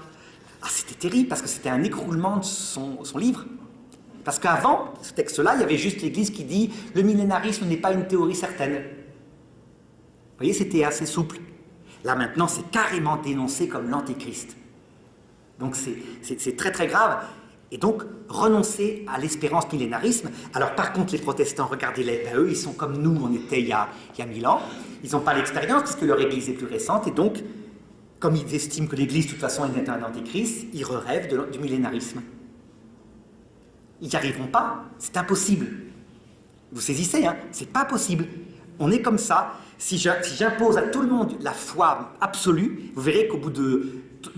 Ah, c'était terrible, parce que c'était un écroulement de son livre. Parce qu'avant ce texte-là, il y avait juste l'Église qui dit « le millénarisme n'est pas une théorie certaine ». Vous voyez, c'était assez souple. Là, maintenant, c'est carrément dénoncé comme l'antéchrist. Donc, c'est très, très grave. Et donc, renoncer à l'espérance millénarisme. Alors, par contre, les protestants, regardez-les, ben, eux, ils sont comme nous, on était il y a 1000 ans. Ils n'ont pas l'expérience, puisque leur Église est plus récente. Et donc, comme ils estiment que l'Église, de toute façon, est un antéchrist, ils rêvent du millénarisme. Ils n'y arriveront pas, c'est impossible. Vous saisissez, hein? C'est pas possible. On est comme ça. Si j'impose à tout le monde la foi absolue, vous verrez qu'au bout de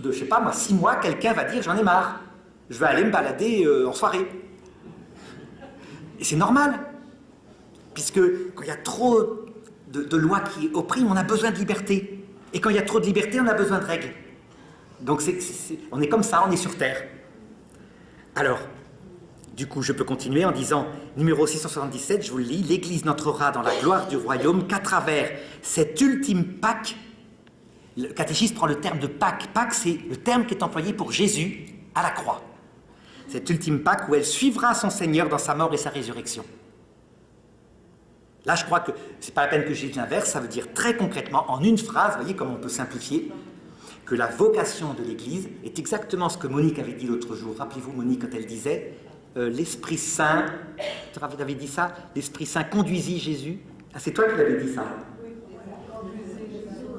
je sais pas moi, 6 mois, quelqu'un va dire « j'en ai marre, je vais aller me balader en soirée ». Et c'est normal, puisque quand il y a trop de lois qui oppriment, on a besoin de liberté. Et quand il y a trop de liberté, on a besoin de règles. Donc on est comme ça, on est sur Terre. Alors, du coup, je peux continuer en disant, numéro 677, je vous le lis, « L'Église n'entrera dans la gloire du royaume qu'à travers cette ultime Pâque ». Le catéchisme prend le terme de Pâque. Pâque, c'est le terme qui est employé pour Jésus à la croix. Cette ultime Pâque où elle suivra son Seigneur dans sa mort et sa résurrection. Là, je crois que c'est pas la peine que je dise l'inverse, ça veut dire très concrètement, en une phrase, vous voyez comment on peut simplifier, que la vocation de l'Église est exactement ce que Monique avait dit l'autre jour. Rappelez-vous, Monique, quand elle disait l'Esprit Saint, tu avais dit ça, l'Esprit Saint conduisit Jésus. Ah, c'est toi qui l'avais dit ça.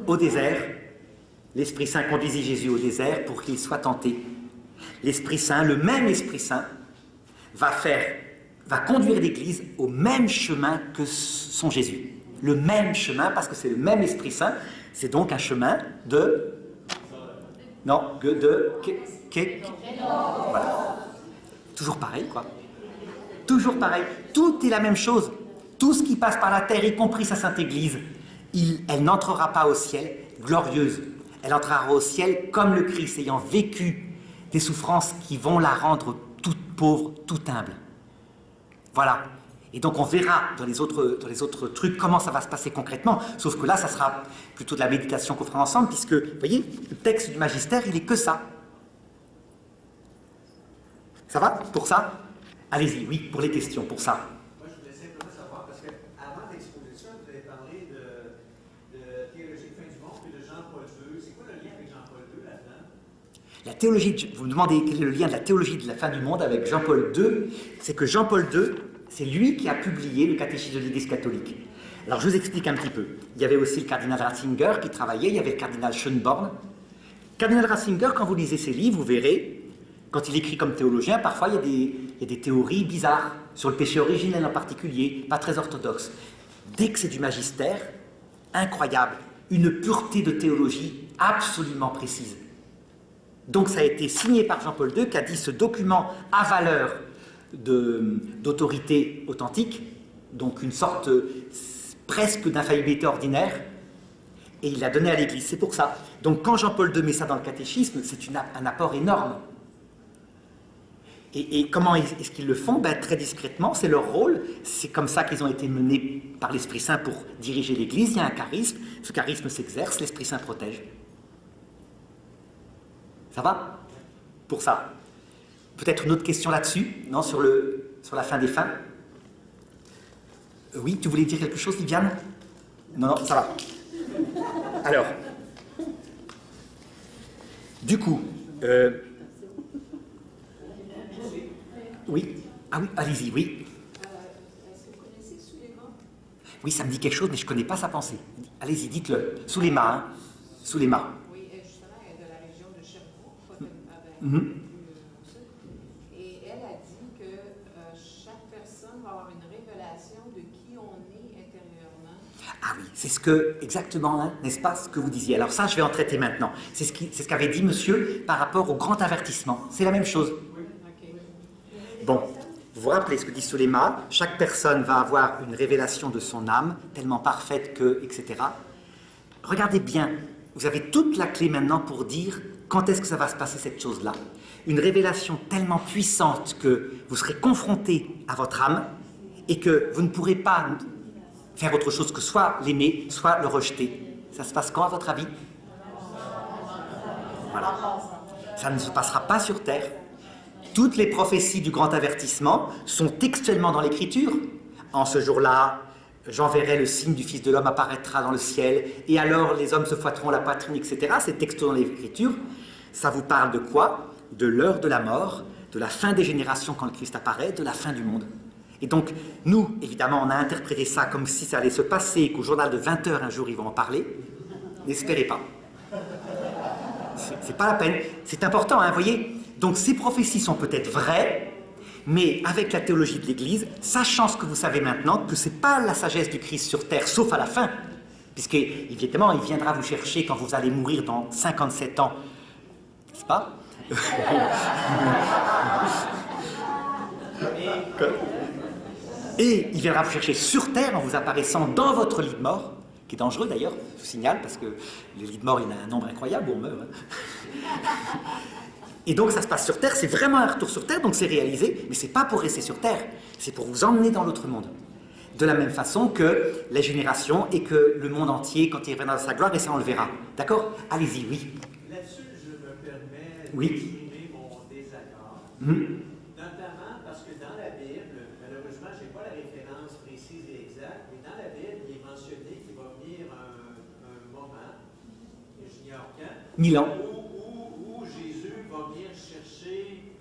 Au désert, l'Esprit Saint conduisit Jésus au désert pour qu'il soit tenté. L'Esprit Saint, le même Esprit Saint, va conduire l'Église au même chemin que son Jésus. Le même chemin, parce que c'est le même Esprit Saint, c'est donc un chemin de... Non, voilà. Toujours pareil, quoi. Toujours pareil. Tout est la même chose. Tout ce qui passe par la terre, y compris sa Sainte Église, elle n'entrera pas au ciel glorieuse. Elle entrera au ciel comme le Christ, ayant vécu des souffrances qui vont la rendre toute pauvre, toute humble. Voilà. Et donc on verra dans les autres trucs comment ça va se passer concrètement. Sauf que là, ça sera plutôt de la méditation qu'on fera ensemble, puisque, vous voyez, le texte du magistère, il n'est que ça. Ça va pour ça? Allez-y, oui, pour les questions, pour ça. Moi, je voulais simplement savoir, parce qu'avant l'exposition, vous avez parlé de théologie de fin du monde et de Jean-Paul II. C'est quoi le lien avec Jean-Paul II là-dedans? La théologie, vous me demandez quel est le lien de la théologie de la fin du monde avec Jean-Paul II, c'est que Jean-Paul II, c'est lui qui a publié le catéchisme de l'Église catholique. Alors je vous explique un petit peu. Il y avait aussi le cardinal Ratzinger qui travaillait, il y avait le cardinal Schönborn. Le cardinal Ratzinger, quand vous lisez ses livres, vous verrez, quand il écrit comme théologien, parfois il y a des théories bizarres, sur le péché originel en particulier, pas très orthodoxes. Dès que c'est du magistère, incroyable, une pureté de théologie absolument précise. Donc ça a été signé par Jean-Paul II qui a dit ce document a valeur d'autorité authentique, donc une sorte presque d'infaillibilité ordinaire, et il l'a donné à l'Église. C'est pour ça. Donc quand Jean-Paul II met ça dans le catéchisme, c'est un apport énorme. Et comment est-ce qu'ils le font? Ben, très discrètement, c'est leur rôle. C'est comme ça qu'ils ont été menés par l'Esprit Saint pour diriger l'Église. Il y a un charisme. Ce charisme s'exerce, l'Esprit Saint protège. Ça va? Pour ça. Peut-être une autre question là-dessus? Non, sur la fin des fins? Oui, tu voulais dire quelque chose, Viviane? Non, ça va. Alors, du coup, oui. Ah oui, allez-y, oui. Est-ce que vous connaissez Souleymane? Oui, ça me dit quelque chose, mais je ne connais pas sa pensée. Allez-y, dites-le. Souleymane, hein? Souleymane. Oui, justement, elle est de la région de Sherbrooke. Et elle a dit que chaque personne va avoir une révélation de qui on est intérieurement. Ah oui, c'est exactement, hein, n'est-ce pas, ce que vous disiez. Alors ça, je vais en traiter maintenant. C'est ce qu'avait dit monsieur par rapport au grand avertissement. C'est la même chose. Bon, vous vous rappelez ce que dit Souleymane, chaque personne va avoir une révélation de son âme, tellement parfaite que, etc. Regardez bien, vous avez toute la clé maintenant pour dire quand est-ce que ça va se passer cette chose-là. Une révélation tellement puissante que vous serez confronté à votre âme et que vous ne pourrez pas faire autre chose que soit l'aimer, soit le rejeter. Ça se passe quand, à votre avis? Voilà. Ça ne se passera pas sur terre. Toutes les prophéties du grand avertissement sont textuellement dans l'Écriture. En ce jour-là, j'enverrai le signe du Fils de l'homme apparaîtra dans le ciel, et alors les hommes se fouetteront la poitrine, etc. C'est texto dans l'Écriture. Ça vous parle de quoi? De l'heure de la mort, de la fin des générations quand le Christ apparaît, de la fin du monde. Et donc, nous, évidemment, on a interprété ça comme si ça allait se passer, qu'au journal de 20h, un jour, ils vont en parler. N'espérez pas. C'est pas la peine. C'est important, hein, vous voyez. Donc, ces prophéties sont peut-être vraies, mais avec la théologie de l'Église, sachant ce que vous savez maintenant, que c'est pas la sagesse du Christ sur terre, sauf à la fin, puisque, évidemment, il viendra vous chercher quand vous allez mourir dans 57 ans. N'est-ce pas? Et il viendra vous chercher sur terre en vous apparaissant dans votre lit de mort, qui est dangereux d'ailleurs, je vous signale, parce que le lit de mort, il a un nombre incroyable où on meurt. Hein. Et donc ça se passe sur terre, c'est vraiment un retour sur terre, donc c'est réalisé, mais c'est pas pour rester sur terre, c'est pour vous emmener dans l'autre monde. De la même façon que les générations et que le monde entier, quand il reviendra dans sa gloire, et ça on le verra. D'accord? Allez-y, oui. Là-dessus, je me permets Oui. d'exprimer mon désaccord. Notamment parce que dans la Bible, malheureusement, je n'ai pas la référence précise et exacte, mais dans la Bible, il est mentionné qu'il va venir un moment, et j'ignore quand, 1000 ans. où Jésus va venir chercher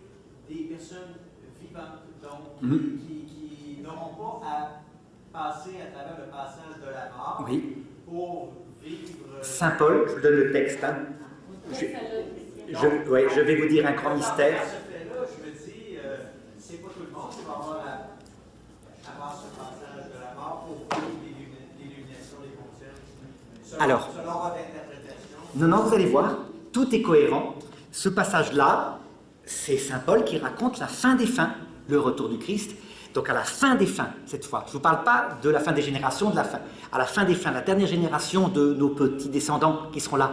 des personnes vivantes, donc qui n'auront pas à passer à travers le passage de la mort pour vivre. Saint Paul, je vous donne le texte. Hein. Je vais vous dire un grand mystère. À ce fait-là, je me dis, c'est pas tout le monde qui va avoir ce passage de la mort pour vivre l'illumination des consciences. Alors, selon votre interprétation. Non, vous allez voir, tout est cohérent. Ce passage-là, c'est Saint Paul qui raconte la fin des fins, le retour du Christ. Donc à la fin des fins, cette fois. Je ne vous parle pas de la fin des générations, de la fin. À la fin des fins, la dernière génération de nos petits descendants qui seront là.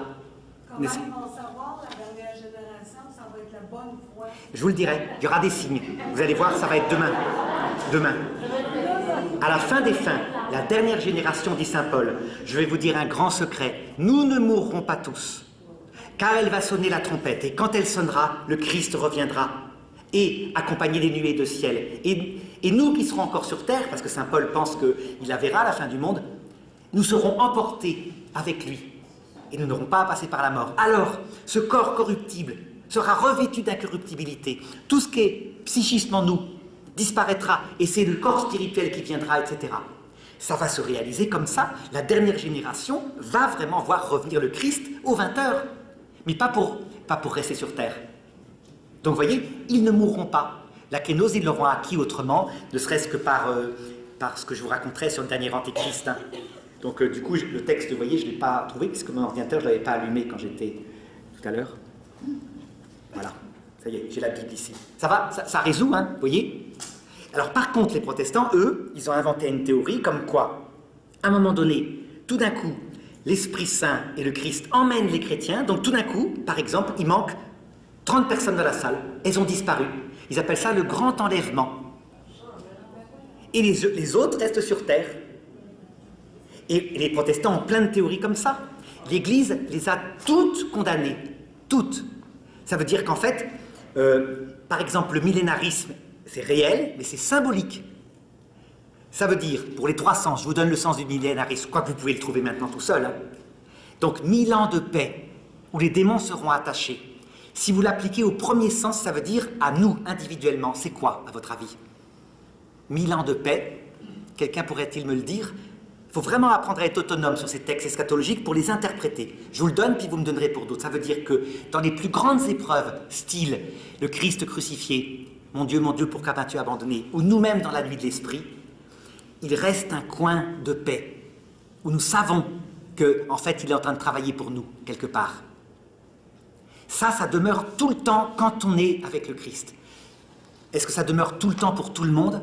Comment ils vont savoir, la dernière génération, ça va être la bonne foi? Je vous le dirai, il y aura des signes. Vous allez voir, ça va être demain. Demain. À la fin des fins, la dernière génération, dit Saint Paul, je vais vous dire un grand secret. Nous ne mourrons pas tous, car elle va sonner la trompette, et quand elle sonnera, le Christ reviendra, et accompagné des nuées de ciel. Et nous qui serons encore sur terre, parce que Saint Paul pense qu'il la verra à la fin du monde, nous serons emportés avec lui, et nous n'aurons pas à passer par la mort. Alors, ce corps corruptible sera revêtu d'incorruptibilité. Tout ce qui est psychisme en nous disparaîtra, et c'est le corps spirituel qui viendra, etc. Ça va se réaliser comme ça. La dernière génération va vraiment voir revenir le Christ aux 20h, mais pas pour rester sur terre. Donc vous voyez, ils ne mourront pas. La kénose, ils l'auront acquis autrement, ne serait-ce que par ce que je vous raconterai sur le dernier antéchrist. Hein. Donc du coup, le texte, vous voyez, je ne l'ai pas trouvé, puisque mon ordinateur, je ne l'avais pas allumé quand j'étais tout à l'heure. Voilà, ça y est, j'ai la Bible ici. Ça va, ça résout, hein, vous voyez. Alors par contre, les protestants, eux, ils ont inventé une théorie comme quoi, à un moment donné, tout d'un coup, l'Esprit Saint et le Christ emmènent les chrétiens, donc tout d'un coup, par exemple, il manque 30 personnes dans la salle, elles ont disparu. Ils appellent ça le grand enlèvement. Et les autres restent sur terre. Et les protestants ont plein de théories comme ça. L'Église les a toutes condamnées. Toutes. Ça veut dire qu'en fait, par exemple, le millénarisme, c'est réel, mais c'est symbolique. Ça veut dire, pour les 3 sens, je vous donne le sens du millénarisme, quoique vous pouvez le trouver maintenant tout seul. Hein. Donc, 1000 ans de paix, où les démons seront attachés. Si vous l'appliquez au premier sens, ça veut dire à nous, individuellement. C'est quoi, à votre avis? 1000 ans de paix? Quelqu'un pourrait-il me le dire? Il faut vraiment apprendre à être autonome sur ces textes eschatologiques pour les interpréter. Je vous le donne, puis vous me donnerez pour d'autres. Ça veut dire que dans les plus grandes épreuves, style le Christ crucifié, mon Dieu, pourquoi m'as-tu abandonné, ou nous-mêmes dans la nuit de l'esprit, il reste un coin de paix, où nous savons qu'en fait, il est en train de travailler pour nous, quelque part. Ça demeure tout le temps quand on est avec le Christ. Est-ce que ça demeure tout le temps pour tout le monde?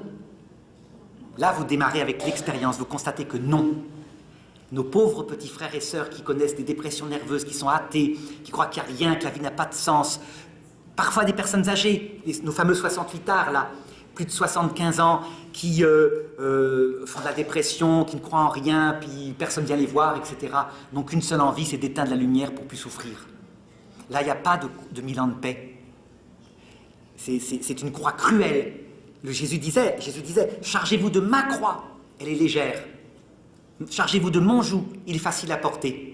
Là, vous démarrez avec l'expérience, vous constatez que non. Nos pauvres petits frères et sœurs qui connaissent des dépressions nerveuses, qui sont athées, qui croient qu'il n'y a rien, que la vie n'a pas de sens, parfois des personnes âgées, nos fameux 68ards, là, plus de 75 ans, qui font de la dépression, qui ne croient en rien, puis personne ne vient les voir, etc., n'ont qu'une seule envie, c'est d'éteindre la lumière pour plus souffrir. là, il n'y a pas de 1000 ans de paix. C'est une croix cruelle. Jésus disait, chargez-vous de ma croix, elle est légère. Chargez-vous de mon joug, il est facile à porter.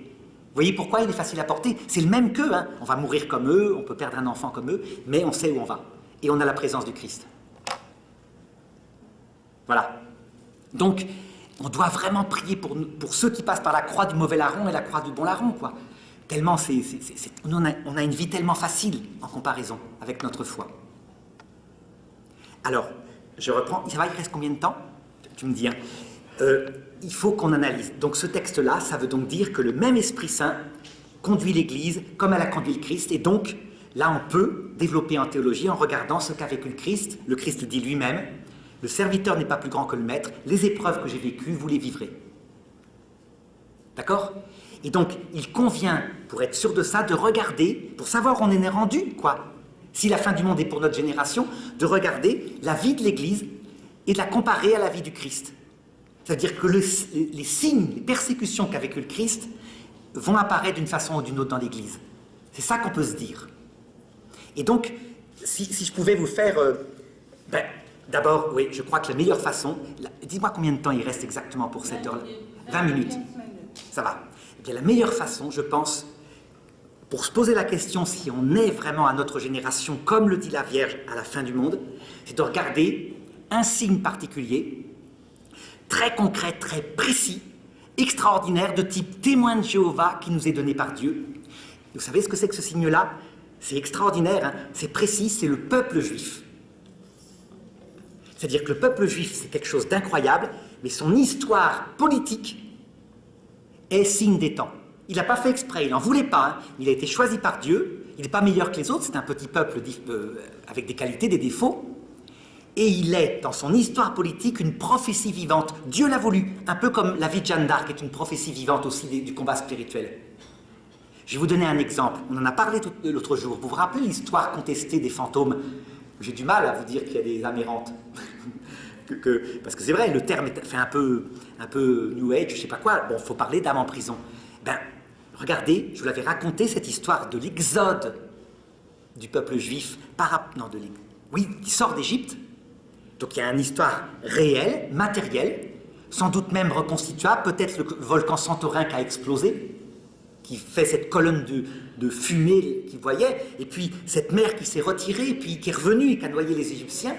Vous voyez pourquoi il est facile à porter? C'est le même qu'eux, hein. On va mourir comme eux, on peut perdre un enfant comme eux, mais on sait où on va. Et on a la présence du Christ. Voilà. Donc, on doit vraiment prier pour ceux qui passent par la croix du mauvais larron et la croix du bon larron, quoi. Tellement, on a une vie tellement facile en comparaison avec notre foi. Alors, je reprends. Ça va, il reste combien de temps? Tu me dis, hein. Il faut qu'on analyse. Donc, ce texte-là, ça veut donc dire que le même Esprit Saint conduit l'Église comme elle a conduit le Christ. Et donc, là, on peut développer en théologie en regardant ce qu'a vécu le Christ. Le Christ le dit lui-même. Le serviteur n'est pas plus grand que le maître. Les épreuves que j'ai vécues, vous les vivrez. D'accord? Et donc, il convient, pour être sûr de ça, de regarder, pour savoir où on en est rendu, quoi. Si la fin du monde est pour notre génération, de regarder la vie de l'Église et de la comparer à la vie du Christ. C'est-à-dire que les signes, les persécutions qu'a vécu le Christ vont apparaître d'une façon ou d'une autre dans l'Église. C'est ça qu'on peut se dire. Et donc, si je pouvais vous faire... d'abord, oui, je crois que la meilleure façon... Dis-moi combien de temps il reste exactement pour cette heure-là. 20 minutes. Ça va. Eh bien, la meilleure façon, je pense, pour se poser la question si on est vraiment à notre génération, comme le dit la Vierge à la fin du monde, c'est de regarder un signe particulier, très concret, très précis, extraordinaire, de type témoin de Jéhovah qui nous est donné par Dieu. Vous savez ce que c'est que ce signe-là? C'est extraordinaire, hein, c'est précis, c'est le peuple juif. C'est-à-dire que le peuple juif, c'est quelque chose d'incroyable, mais son histoire politique est signe des temps. Il n'a pas fait exprès, il n'en voulait pas, hein. Il a été choisi par Dieu, il n'est pas meilleur que les autres, c'est un petit peuple avec des qualités, des défauts, et il est, dans son histoire politique, une prophétie vivante. Dieu l'a voulu, un peu comme la vie de Jeanne d'Arc est une prophétie vivante aussi du combat spirituel. Je vais vous donner un exemple, on en a parlé l'autre jour. Vous vous rappelez l'histoire contestée des fantômes? J'ai du mal à vous dire qu'il y a des âmes errantes. Parce que c'est vrai, le terme fait un peu New Age, je ne sais pas quoi. Bon, il faut parler d'âmes en prison. Regardez, je vous l'avais raconté, cette histoire de l'exode du peuple juif qui sort d'Égypte. Donc il y a une histoire réelle, matérielle, sans doute même reconstituable, peut-être le volcan Santorin qui a explosé, qui fait cette colonne de fumée qu'ils voyaient, et puis cette mer qui s'est retirée, et puis qui est revenue et qui a noyé les Égyptiens.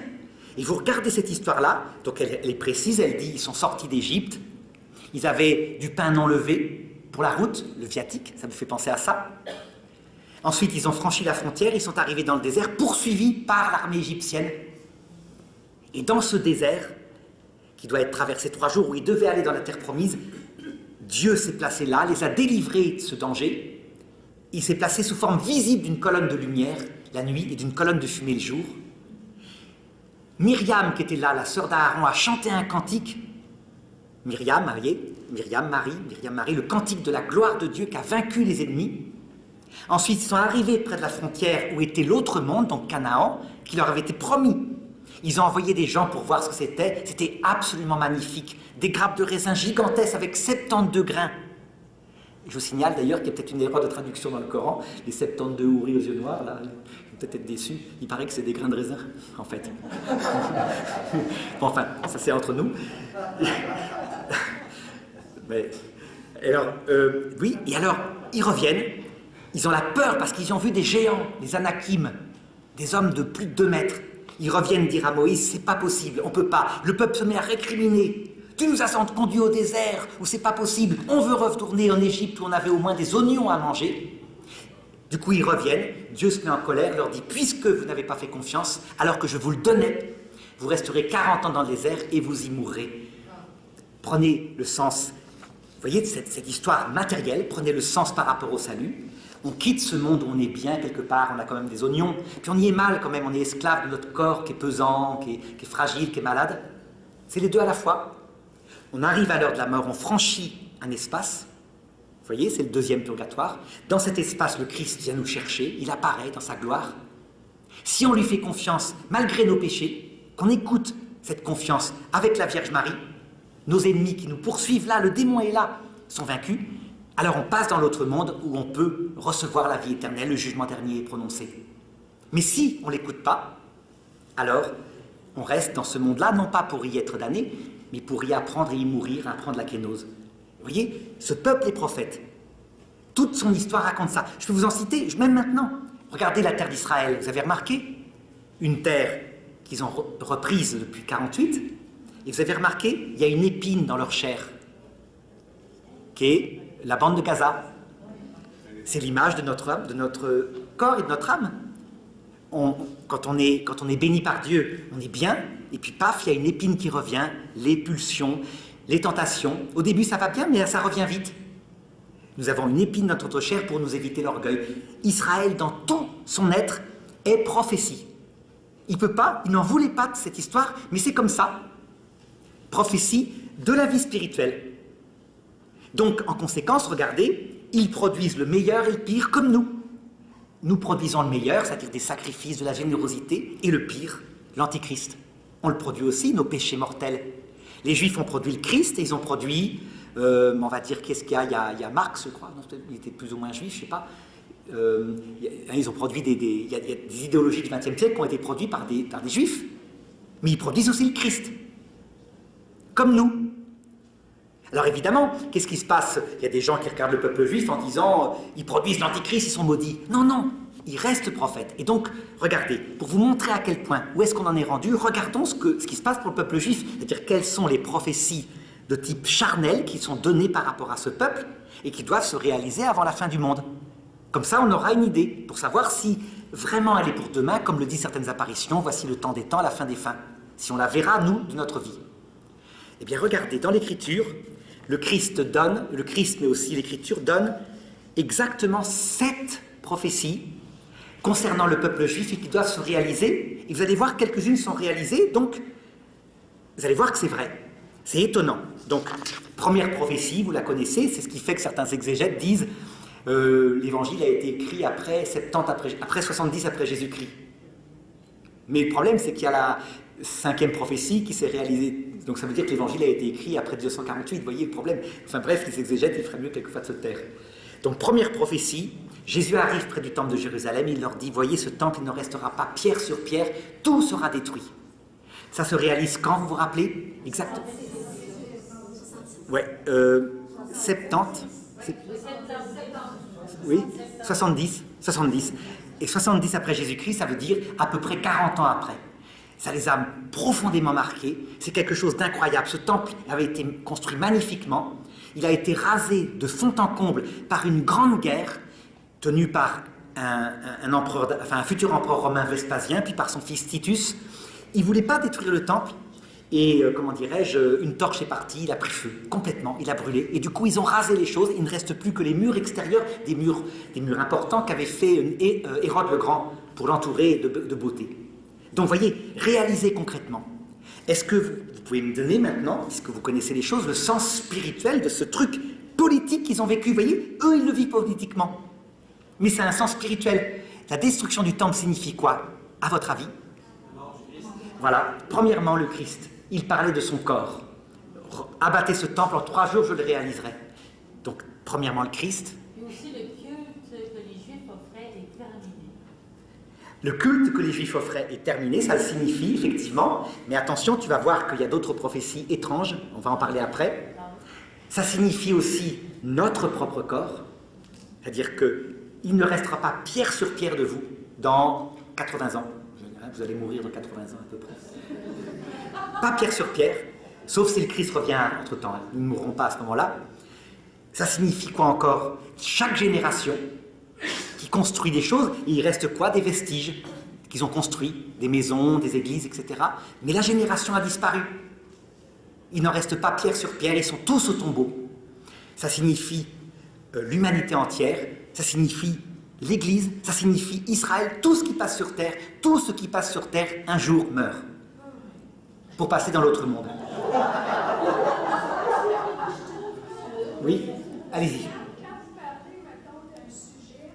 Et vous regardez cette histoire-là, donc elle est précise, elle dit, ils sont sortis d'Égypte, ils avaient du pain non levé pour la route, le viatique, ça me fait penser à ça. Ensuite, ils ont franchi la frontière, ils sont arrivés dans le désert, poursuivis par l'armée égyptienne. Et dans ce désert, qui doit être traversé 3 jours, où ils devaient aller dans la terre promise, Dieu s'est placé là, les a délivrés de ce danger. Il s'est placé sous forme visible d'une colonne de lumière la nuit et d'une colonne de fumée le jour. Myriam, qui était là, la sœur d'Aaron, a chanté un cantique. Myriam Marie, le cantique de la gloire de Dieu qui a vaincu les ennemis. Ensuite, ils sont arrivés près de la frontière où était l'autre monde, donc Canaan, qui leur avait été promis. Ils ont envoyé des gens pour voir ce que c'était. C'était absolument magnifique. Des grappes de raisin gigantesques avec 72 grains. Je vous signale d'ailleurs qu'il y a peut-être une erreur de traduction dans le Coran. Les 72 houris aux yeux noirs, là, ils vont peut-être être déçus. Il paraît que c'est des grains de raisin, en fait. Bon, enfin, ça c'est entre nous. Mais, alors, oui, et alors, ils reviennent. Ils ont la peur parce qu'ils ont vu des géants, des Anakim, des hommes de plus de 2 mètres. Ils reviennent dire à Moïse, c'est pas possible, on peut pas. Le peuple se met à récriminer. Tu nous as conduits au désert où c'est pas possible. On veut retourner en Égypte où on avait au moins des oignons à manger. Du coup, ils reviennent. Dieu se met en colère, leur dit, puisque vous n'avez pas fait confiance, alors que je vous le donnais, vous resterez 40 ans dans le désert et vous y mourrez. Prenez le sens, vous voyez, de cette histoire matérielle, prenez le sens par rapport au salut. On quitte ce monde où on est bien quelque part, on a quand même des oignons, puis on y est mal quand même, on est esclave de notre corps qui est pesant, qui est fragile, qui est malade. C'est les deux à la fois. On arrive à l'heure de la mort, on franchit un espace, vous voyez, c'est le 2e purgatoire. Dans cet espace, le Christ vient nous chercher, il apparaît dans sa gloire. Si on lui fait confiance, malgré nos péchés, qu'on écoute cette confiance avec la Vierge Marie, nos ennemis qui nous poursuivent là, le démon est là, sont vaincus, alors on passe dans l'autre monde où on peut recevoir la vie éternelle, le jugement dernier est prononcé. Mais si on ne l'écoute pas, alors on reste dans ce monde-là, non pas pour y être damné, mais pour y apprendre et y mourir, apprendre la kénose. Vous voyez, ce peuple est prophète. Toute son histoire raconte ça. Je peux vous en citer, même maintenant. Regardez la terre d'Israël, vous avez remarqué? Une terre qu'ils ont reprise depuis 48, et vous avez remarqué, il y a une épine dans leur chair, qui est la bande de Gaza. C'est l'image de notre corps et de notre âme. Quand on est béni par Dieu, on est bien, et puis paf, il y a une épine qui revient, les pulsions, les tentations. Au début, ça va bien, mais ça revient vite. Nous avons une épine dans notre chair pour nous éviter l'orgueil. Israël, dans tout son être, est prophétie. Il n'en voulait pas de cette histoire, mais c'est comme ça. Prophétie de la vie spirituelle. Donc, en conséquence, regardez, ils produisent le meilleur et le pire comme nous. Nous produisons le meilleur, c'est-à-dire des sacrifices, de la générosité, et le pire, l'antichrist. On le produit aussi, nos péchés mortels. Les Juifs ont produit le Christ, et ils ont produit, on va dire, qu'est-ce qu'il y a? Il y a Marx, je crois, non, il était plus ou moins juif, je ne sais pas. Ils ont produit il y a des idéologies du XXe siècle qui ont été produites par des Juifs. Mais ils produisent aussi le Christ. Comme nous. Alors évidemment, qu'est-ce qui se passe? Il y a des gens qui regardent le peuple juif en disant ils produisent l'antichrist, ils sont maudits. Non, non, ils restent prophètes. Et donc, regardez, pour vous montrer à quel point, où est-ce qu'on en est rendu, regardons ce qui se passe pour le peuple juif, c'est-à-dire quelles sont les prophéties de type charnel qui sont données par rapport à ce peuple et qui doivent se réaliser avant la fin du monde. Comme ça, on aura une idée pour savoir si vraiment elle est pour demain, comme le disent certaines apparitions, voici le temps des temps, la fin des fins. Si on la verra, nous, de notre vie. Eh bien, regardez, dans l'Écriture, le Christ, mais aussi l'Écriture, donne exactement 7 prophéties concernant le peuple juif et qui doivent se réaliser. Et vous allez voir, quelques-unes sont réalisées, donc vous allez voir que c'est vrai. C'est étonnant. Donc, première prophétie, vous la connaissez, c'est ce qui fait que certains exégètes disent l'Évangile a été écrit après 70 après Jésus-Christ. Mais le problème, c'est qu'il y a la 5e prophétie qui s'est réalisée. Donc ça veut dire que l'Évangile a été écrit après 248, vous voyez le problème. Enfin bref, les exégètes, ils feraient mieux quelquefois de se taire. Donc première prophétie, Jésus arrive près du temple de Jérusalem, il leur dit, voyez ce temple, il ne restera pas pierre sur pierre, tout sera détruit. Ça se réalise quand, vous vous rappelez? Exactement. Ouais, 70. Oui, 70. Et 70 après Jésus-Christ, ça veut dire à peu près 40 ans après. Ça les a profondément marqués. C'est quelque chose d'incroyable. Ce temple avait été construit magnifiquement. Il a été rasé de fond en comble par une grande guerre tenue par un futur empereur romain Vespasien, puis par son fils Titus. Il ne voulait pas détruire le temple. Et, une torche est partie, il a pris feu, complètement, il a brûlé. Et du coup, ils ont rasé les choses, il ne reste plus que les murs extérieurs, des murs importants qu'avait fait Hérode le Grand pour l'entourer de beauté. Donc, vous voyez, réalisez concrètement. Est-ce que vous pouvez me donner maintenant, puisque vous connaissez les choses, le sens spirituel de ce truc politique qu'ils ont vécu? Vous voyez, eux, ils le vivent politiquement. Mais c'est un sens spirituel. La destruction du temple signifie quoi, à votre avis? Voilà, premièrement, le Christ. Il parlait de son corps. Abattez ce temple, en 3 jours, je le réaliserai. Donc, premièrement, le Christ. Et aussi le culte que les Juifs offraient est terminé. Le culte que les Juifs offraient est terminé, ça le signifie, effectivement. Mais attention, tu vas voir qu'il y a d'autres prophéties étranges, on va en parler après. Ça signifie aussi notre propre corps. C'est-à-dire qu'il ne restera pas pierre sur pierre de vous dans 80 ans. Vous allez mourir dans 80 ans à peu près. Pas pierre sur pierre, sauf si le Christ revient entre-temps. Nous ne mourrons pas à ce moment-là. Ça signifie quoi encore? Chaque génération qui construit des choses, il reste quoi? Des vestiges qu'ils ont construits, des maisons, des églises, etc. Mais la génération a disparu. Il n'en reste pas pierre sur pierre, ils sont tous au tombeau. Ça signifie l'humanité entière, ça signifie l'Église, ça signifie Israël, tout ce qui passe sur terre, tout ce qui passe sur terre un jour meurt. Pour passer dans l'autre monde. Oui, allez-y. Quand vous parlez, maintenant, d'un sujet,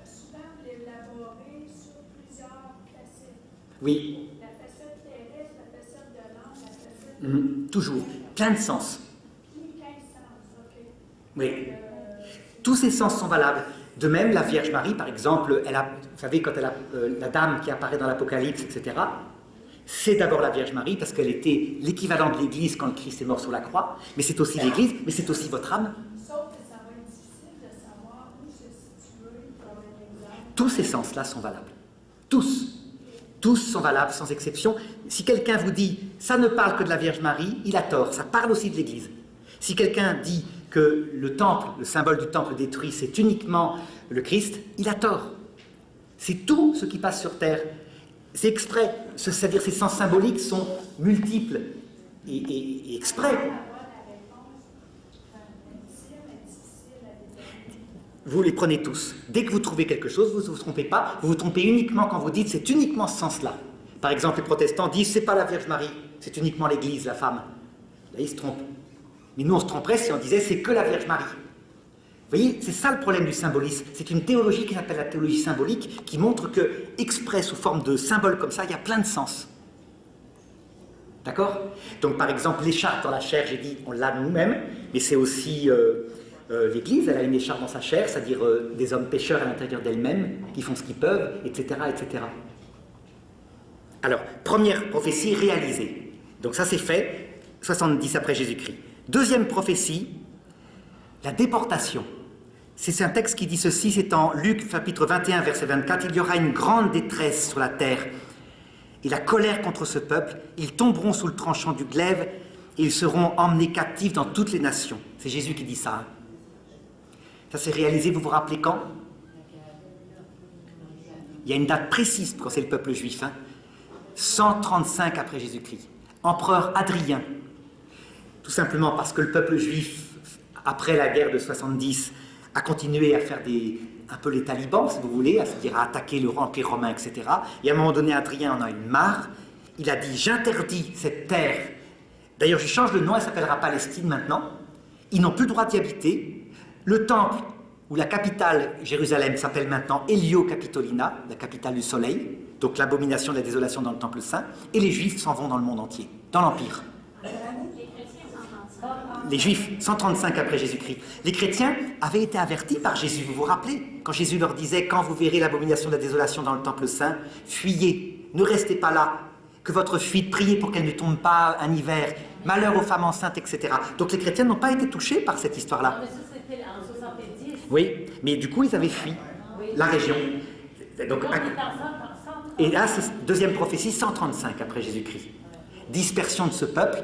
souvent vous l'élaborez sur plusieurs facettes. Oui. La facette terrestre, la facette de l'âme, la facette... Toujours. Plein de sens. Plein de sens, ok. Oui. Tous ces sens sont valables. De même, la Vierge Marie, par exemple, vous savez, quand la dame qui apparaît dans l'Apocalypse, etc., c'est d'abord la Vierge Marie, parce qu'elle était l'équivalent de l'Église quand le Christ est mort sur la croix, mais c'est aussi l'Église, mais c'est aussi votre âme. Sauf que ça va être difficile de savoir où se situer dans un exemple. Tous ces sens-là sont valables. Tous. Tous sont valables, sans exception. Si quelqu'un vous dit « ça ne parle que de la Vierge Marie », il a tort, ça parle aussi de l'Église. Si quelqu'un dit que le temple, le symbole du temple détruit, c'est uniquement le Christ, il a tort. C'est tout ce qui passe sur terre. C'est exprès, c'est-à-dire ces sens symboliques sont multiples et exprès. Vous les prenez tous. Dès que vous trouvez quelque chose, vous ne vous trompez pas. Vous vous trompez uniquement quand vous dites c'est uniquement ce sens-là. Par exemple, les protestants disent c'est pas la Vierge Marie, c'est uniquement l'Église, la femme. Là, ils se trompent. Mais nous, on se tromperait si on disait c'est que la Vierge Marie. Vous voyez, c'est ça le problème du symbolisme. C'est une théologie qui s'appelle la théologie symbolique, qui montre que, exprès sous forme de symboles comme ça, il y a plein de sens. D'accord? Donc, par exemple, l'écharpe dans la chair, j'ai dit, on l'a nous-mêmes, mais c'est aussi l'Église, elle a une écharpe dans sa chair, c'est-à-dire des hommes pécheurs à l'intérieur d'elle-même, qui font ce qu'ils peuvent, etc., etc. Alors, première prophétie réalisée. Donc ça, c'est fait, 70 après Jésus-Christ. Deuxième prophétie, la déportation. C'est un texte qui dit ceci, c'est en Luc chapitre 21, verset 24, « Il y aura une grande détresse sur la terre et la colère contre ce peuple. Ils tomberont sous le tranchant du glaive et ils seront emmenés captifs dans toutes les nations. » C'est Jésus qui dit ça. Hein. Ça s'est réalisé, vous vous rappelez quand? Il y a une date précise quand c'est le peuple juif. Hein. 135 après Jésus-Christ. Empereur Adrien. Tout simplement parce que le peuple juif, après la guerre de 70, a continué à faire un peu les talibans, si vous voulez, c'est-à-dire à attaquer l'Empire romain, etc. Et à un moment donné, Adrien en a une marre. Il a dit « J'interdis cette terre. » D'ailleurs, je change le nom, elle s'appellera Palestine maintenant. Ils n'ont plus le droit d'y habiter. Le temple, ou la capitale, Jérusalem, s'appelle maintenant Hélio-Capitolina, la capitale du soleil, donc l'abomination de la désolation dans le temple saint. Et les Juifs s'en vont dans le monde entier, dans l'Empire. Les Juifs, 135 après Jésus-Christ. Les chrétiens avaient été avertis par Jésus, vous vous rappelez? Quand Jésus leur disait « Quand vous verrez l'abomination de la désolation dans le temple saint, fuyez, ne restez pas là, que votre fuite, priez pour qu'elle ne tombe pas un hiver, malheur aux femmes enceintes, etc. » Donc les chrétiens n'ont pas été touchés par cette histoire-là. Mais ça, c'était en 70. Oui, mais du coup, ils avaient fui la région. Donc, et là, c'est deuxième prophétie, 135 après Jésus-Christ. Dispersion de ce peuple.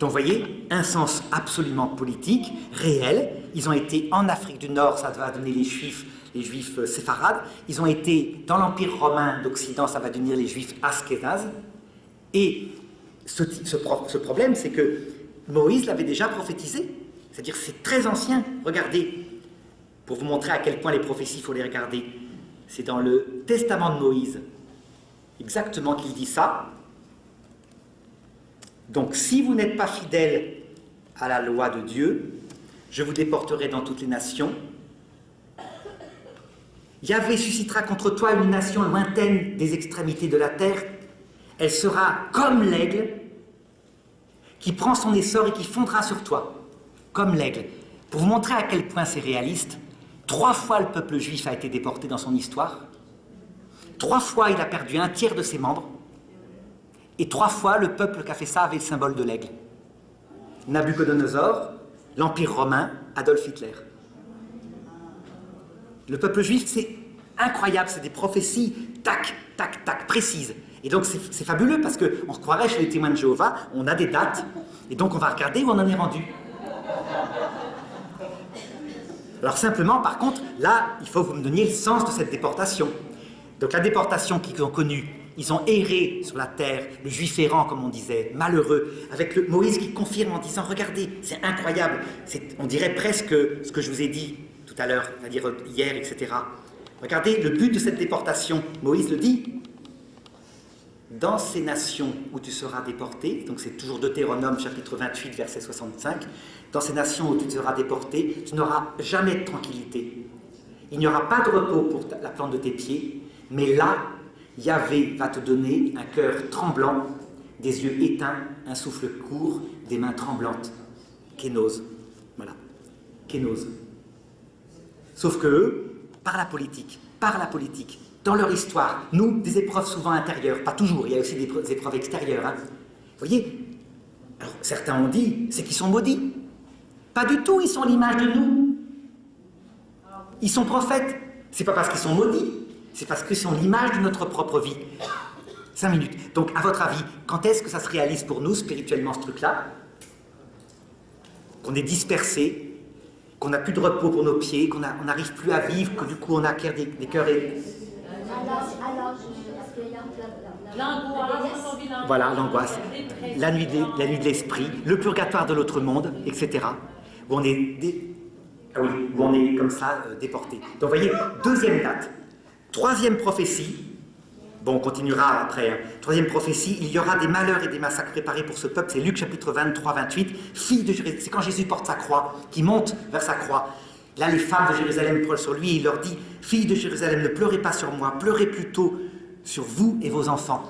Donc, vous voyez, un sens absolument politique, réel. Ils ont été en Afrique du Nord, ça va donner les Juifs séfarades. Ils ont été dans l'Empire romain d'Occident, ça va devenir les Juifs askénazes. Et ce problème, c'est que Moïse l'avait déjà prophétisé. C'est-à-dire, c'est très ancien. Regardez, pour vous montrer à quel point les prophéties, il faut les regarder. C'est dans le Testament de Moïse, exactement qu'il dit ça. Donc, si vous n'êtes pas fidèles à la loi de Dieu, je vous déporterai dans toutes les nations. Yahvé suscitera contre toi une nation lointaine des extrémités de la terre. Elle sera comme l'aigle qui prend son essor et qui fondra sur toi. Comme l'aigle. Pour vous montrer à quel point c'est réaliste, 3 fois le peuple juif a été déporté dans son histoire. 3 fois il a perdu un tiers de ses membres. Et 3 fois, le peuple qui a fait ça avait le symbole de l'aigle. Nabuchodonosor, l'Empire romain, Adolf Hitler. Le peuple juif, c'est incroyable, c'est des prophéties, tac, tac, tac, précises. Et donc c'est fabuleux parce qu'on se croirait chez les témoins de Jéhovah, on a des dates, et donc on va regarder où on en est rendu. Alors simplement, par contre, là, il faut que vous me donniez le sens de cette déportation. Donc la déportation qu'ils ont connue, ils ont erré sur la terre, le juif errant, comme on disait, malheureux, avec le Moïse qui confirme en disant, regardez, c'est incroyable, on dirait presque ce que je vous ai dit tout à l'heure, c'est-à-dire hier, etc. Regardez, le but de cette déportation, Moïse le dit, dans ces nations où tu seras déporté, donc c'est toujours Deutéronome chapitre 28, verset 65, dans ces nations où tu seras déporté, tu n'auras jamais de tranquillité. Il n'y aura pas de repos pour la plante de tes pieds, mais là, Yahvé va te donner un cœur tremblant, des yeux éteints, un souffle court, des mains tremblantes. Kénose. Voilà. kénose. Sauf que eux, par la politique, dans leur histoire, nous, des épreuves souvent intérieures, pas toujours, il y a aussi des épreuves extérieures. Hein. Vous voyez, alors, certains ont dit, c'est qu'ils sont maudits. Pas du tout, ils sont l'image de nous. Ils sont prophètes. C'est pas parce qu'ils sont maudits, c'est parce qu'ils sont l'image de notre propre vie. 5 minutes. Donc, à votre avis, quand est-ce que ça se réalise pour nous, spirituellement, ce truc-là? Qu'on est dispersé, qu'on n'a plus de repos pour nos pieds, qu'on n'arrive plus à vivre, que du coup on acquiert des cœurs et... L'angoisse, voilà, l'angoisse, la nuit de l'esprit, le purgatoire de l'autre monde, etc. Où on est comme ça déporté. Donc vous voyez, deuxième date. Troisième prophétie, bon on continuera après, hein. Troisième prophétie, il y aura des malheurs et des massacres préparés pour ce peuple, c'est Luc chapitre 23-28, fille de Jérusalem, c'est quand Jésus porte sa croix, qui monte vers sa croix. Là les femmes de Jérusalem pleurent sur lui et il leur dit, fille de Jérusalem, ne pleurez pas sur moi, pleurez plutôt sur vous et vos enfants.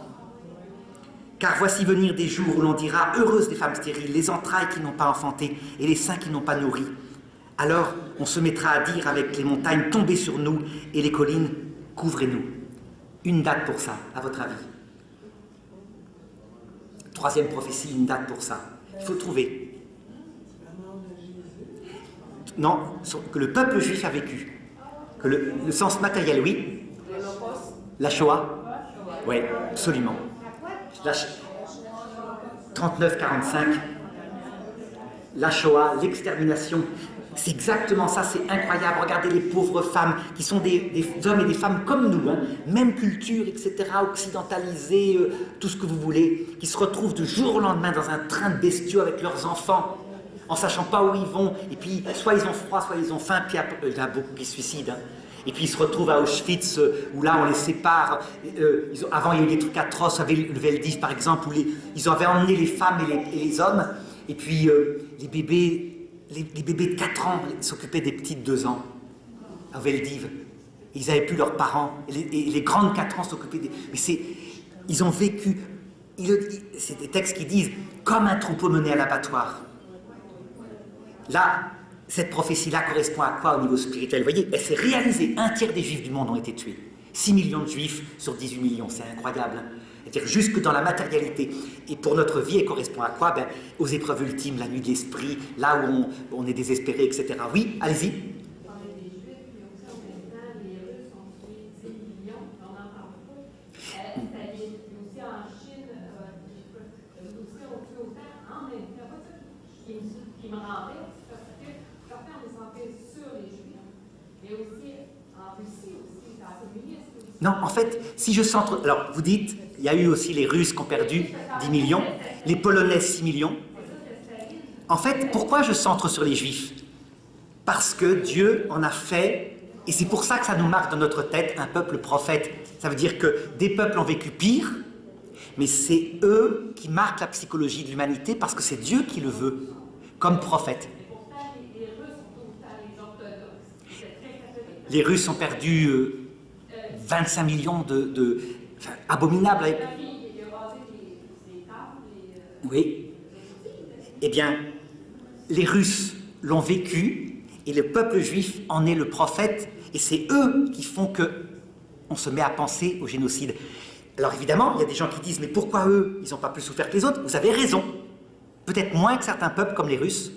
Car voici venir des jours où l'on dira, heureuses les femmes stériles, les entrailles qui n'ont pas enfanté et les seins qui n'ont pas nourri. Alors on se mettra à dire avec les montagnes, tombez sur nous et les collines, couvrez-nous. Une date pour ça, à votre avis. Troisième prophétie, une date pour ça. Il faut trouver. Non, que le peuple juif a vécu. Que le sens matériel, oui. La Shoah. Oui, absolument. 39-45. La Shoah, l'extermination. C'est exactement ça, c'est incroyable. Regardez les pauvres femmes qui sont des hommes et des femmes comme nous, hein, même culture, etc., occidentalisés, tout ce que vous voulez, qui se retrouvent du jour au lendemain dans un train de bestiaux avec leurs enfants, en sachant pas où ils vont, et puis soit ils ont froid, soit ils ont faim, puis il y en a beaucoup qui se suicident. Hein. Et puis ils se retrouvent à Auschwitz, où là on les sépare. Avant il y a eu des trucs atroces, avec le Veldiv par exemple, où ils avaient emmené les femmes et les hommes, et puis les bébés de 4 ans s'occupaient des petites 2 ans, à Veldiv. Ils n'avaient plus leurs parents, et les grandes 4 ans s'occupaient des... Mais ils ont vécu, c'est des textes qui disent, comme un troupeau mené à l'abattoir. Là, cette prophétie-là correspond à quoi au niveau spirituel? Vous voyez, elle s'est réalisée. 1/3 des juifs du monde ont été tués. 6 millions de juifs sur 18 millions, c'est incroyable. C'est-à-dire jusque dans la matérialité. Et pour notre vie, elle correspond à quoi? Aux épreuves ultimes, la nuit de l'esprit, là où on est désespéré, etc. Oui, allez-y. Non, en fait, si je centre... Alors, vous dites, il y a eu aussi les Russes qui ont perdu 10 millions, les Polonais 6 millions. En fait, pourquoi je centre sur les Juifs? Parce que Dieu en a fait, et c'est pour ça que ça nous marque dans notre tête, un peuple prophète. Ça veut dire que des peuples ont vécu pire, mais c'est eux qui marquent la psychologie de l'humanité parce que c'est Dieu qui le veut, comme prophète. Les Russes ont perdu 25 millions enfin, abominables. Avec... Oui. Eh bien, les Russes l'ont vécu et le peuple juif en est le prophète et c'est eux qui font qu'on se met à penser au génocide. Alors évidemment, il y a des gens qui disent « mais pourquoi eux, ils n'ont pas plus souffert que les autres ?» Vous avez raison. Peut-être moins que certains peuples comme les Russes.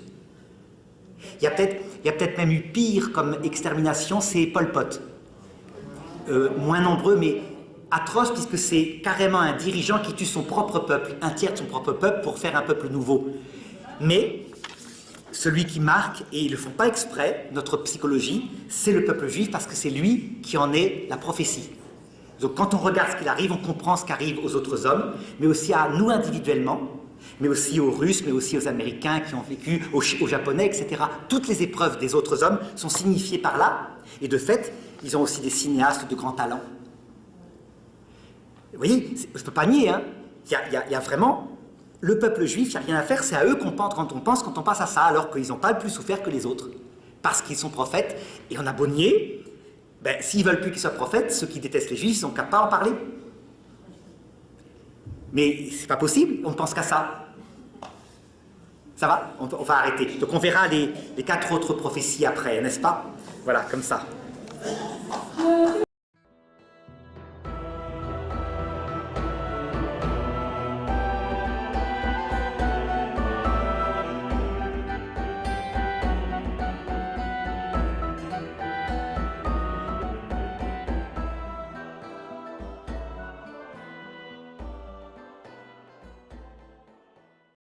Il y a peut-être même eu pire comme extermination, c'est Pol Pot. Moins nombreux, mais atroce, puisque c'est carrément un dirigeant qui tue son propre peuple, 1/3 de son propre peuple, pour faire un peuple nouveau. Mais celui qui marque, et ils ne le font pas exprès, notre psychologie, c'est le peuple juif, parce que c'est lui qui en est la prophétie. Donc quand on regarde ce qu'il arrive, on comprend ce qui arrive aux autres hommes, mais aussi à nous individuellement, mais aussi aux Russes, mais aussi aux Américains qui ont vécu, aux Japonais, etc. Toutes les épreuves des autres hommes sont signifiées par là, et de fait, ils ont aussi des cinéastes de grand talent. Vous voyez, je ne peux pas nier, hein. Il y a vraiment... Le peuple juif, il n'y a rien à faire, c'est à eux qu'on pense quand on passe à ça, alors qu'ils n'ont pas plus souffert que les autres. Parce qu'ils sont prophètes, et on a beau nier, s'ils ne veulent plus qu'ils soient prophètes, ceux qui détestent les juifs, ils n'ont qu'à pas en parler. Mais c'est pas possible, on ne pense qu'à ça. Ça va? On va arrêter. Donc on verra les 4 autres prophéties après, n'est-ce pas? Voilà, comme ça.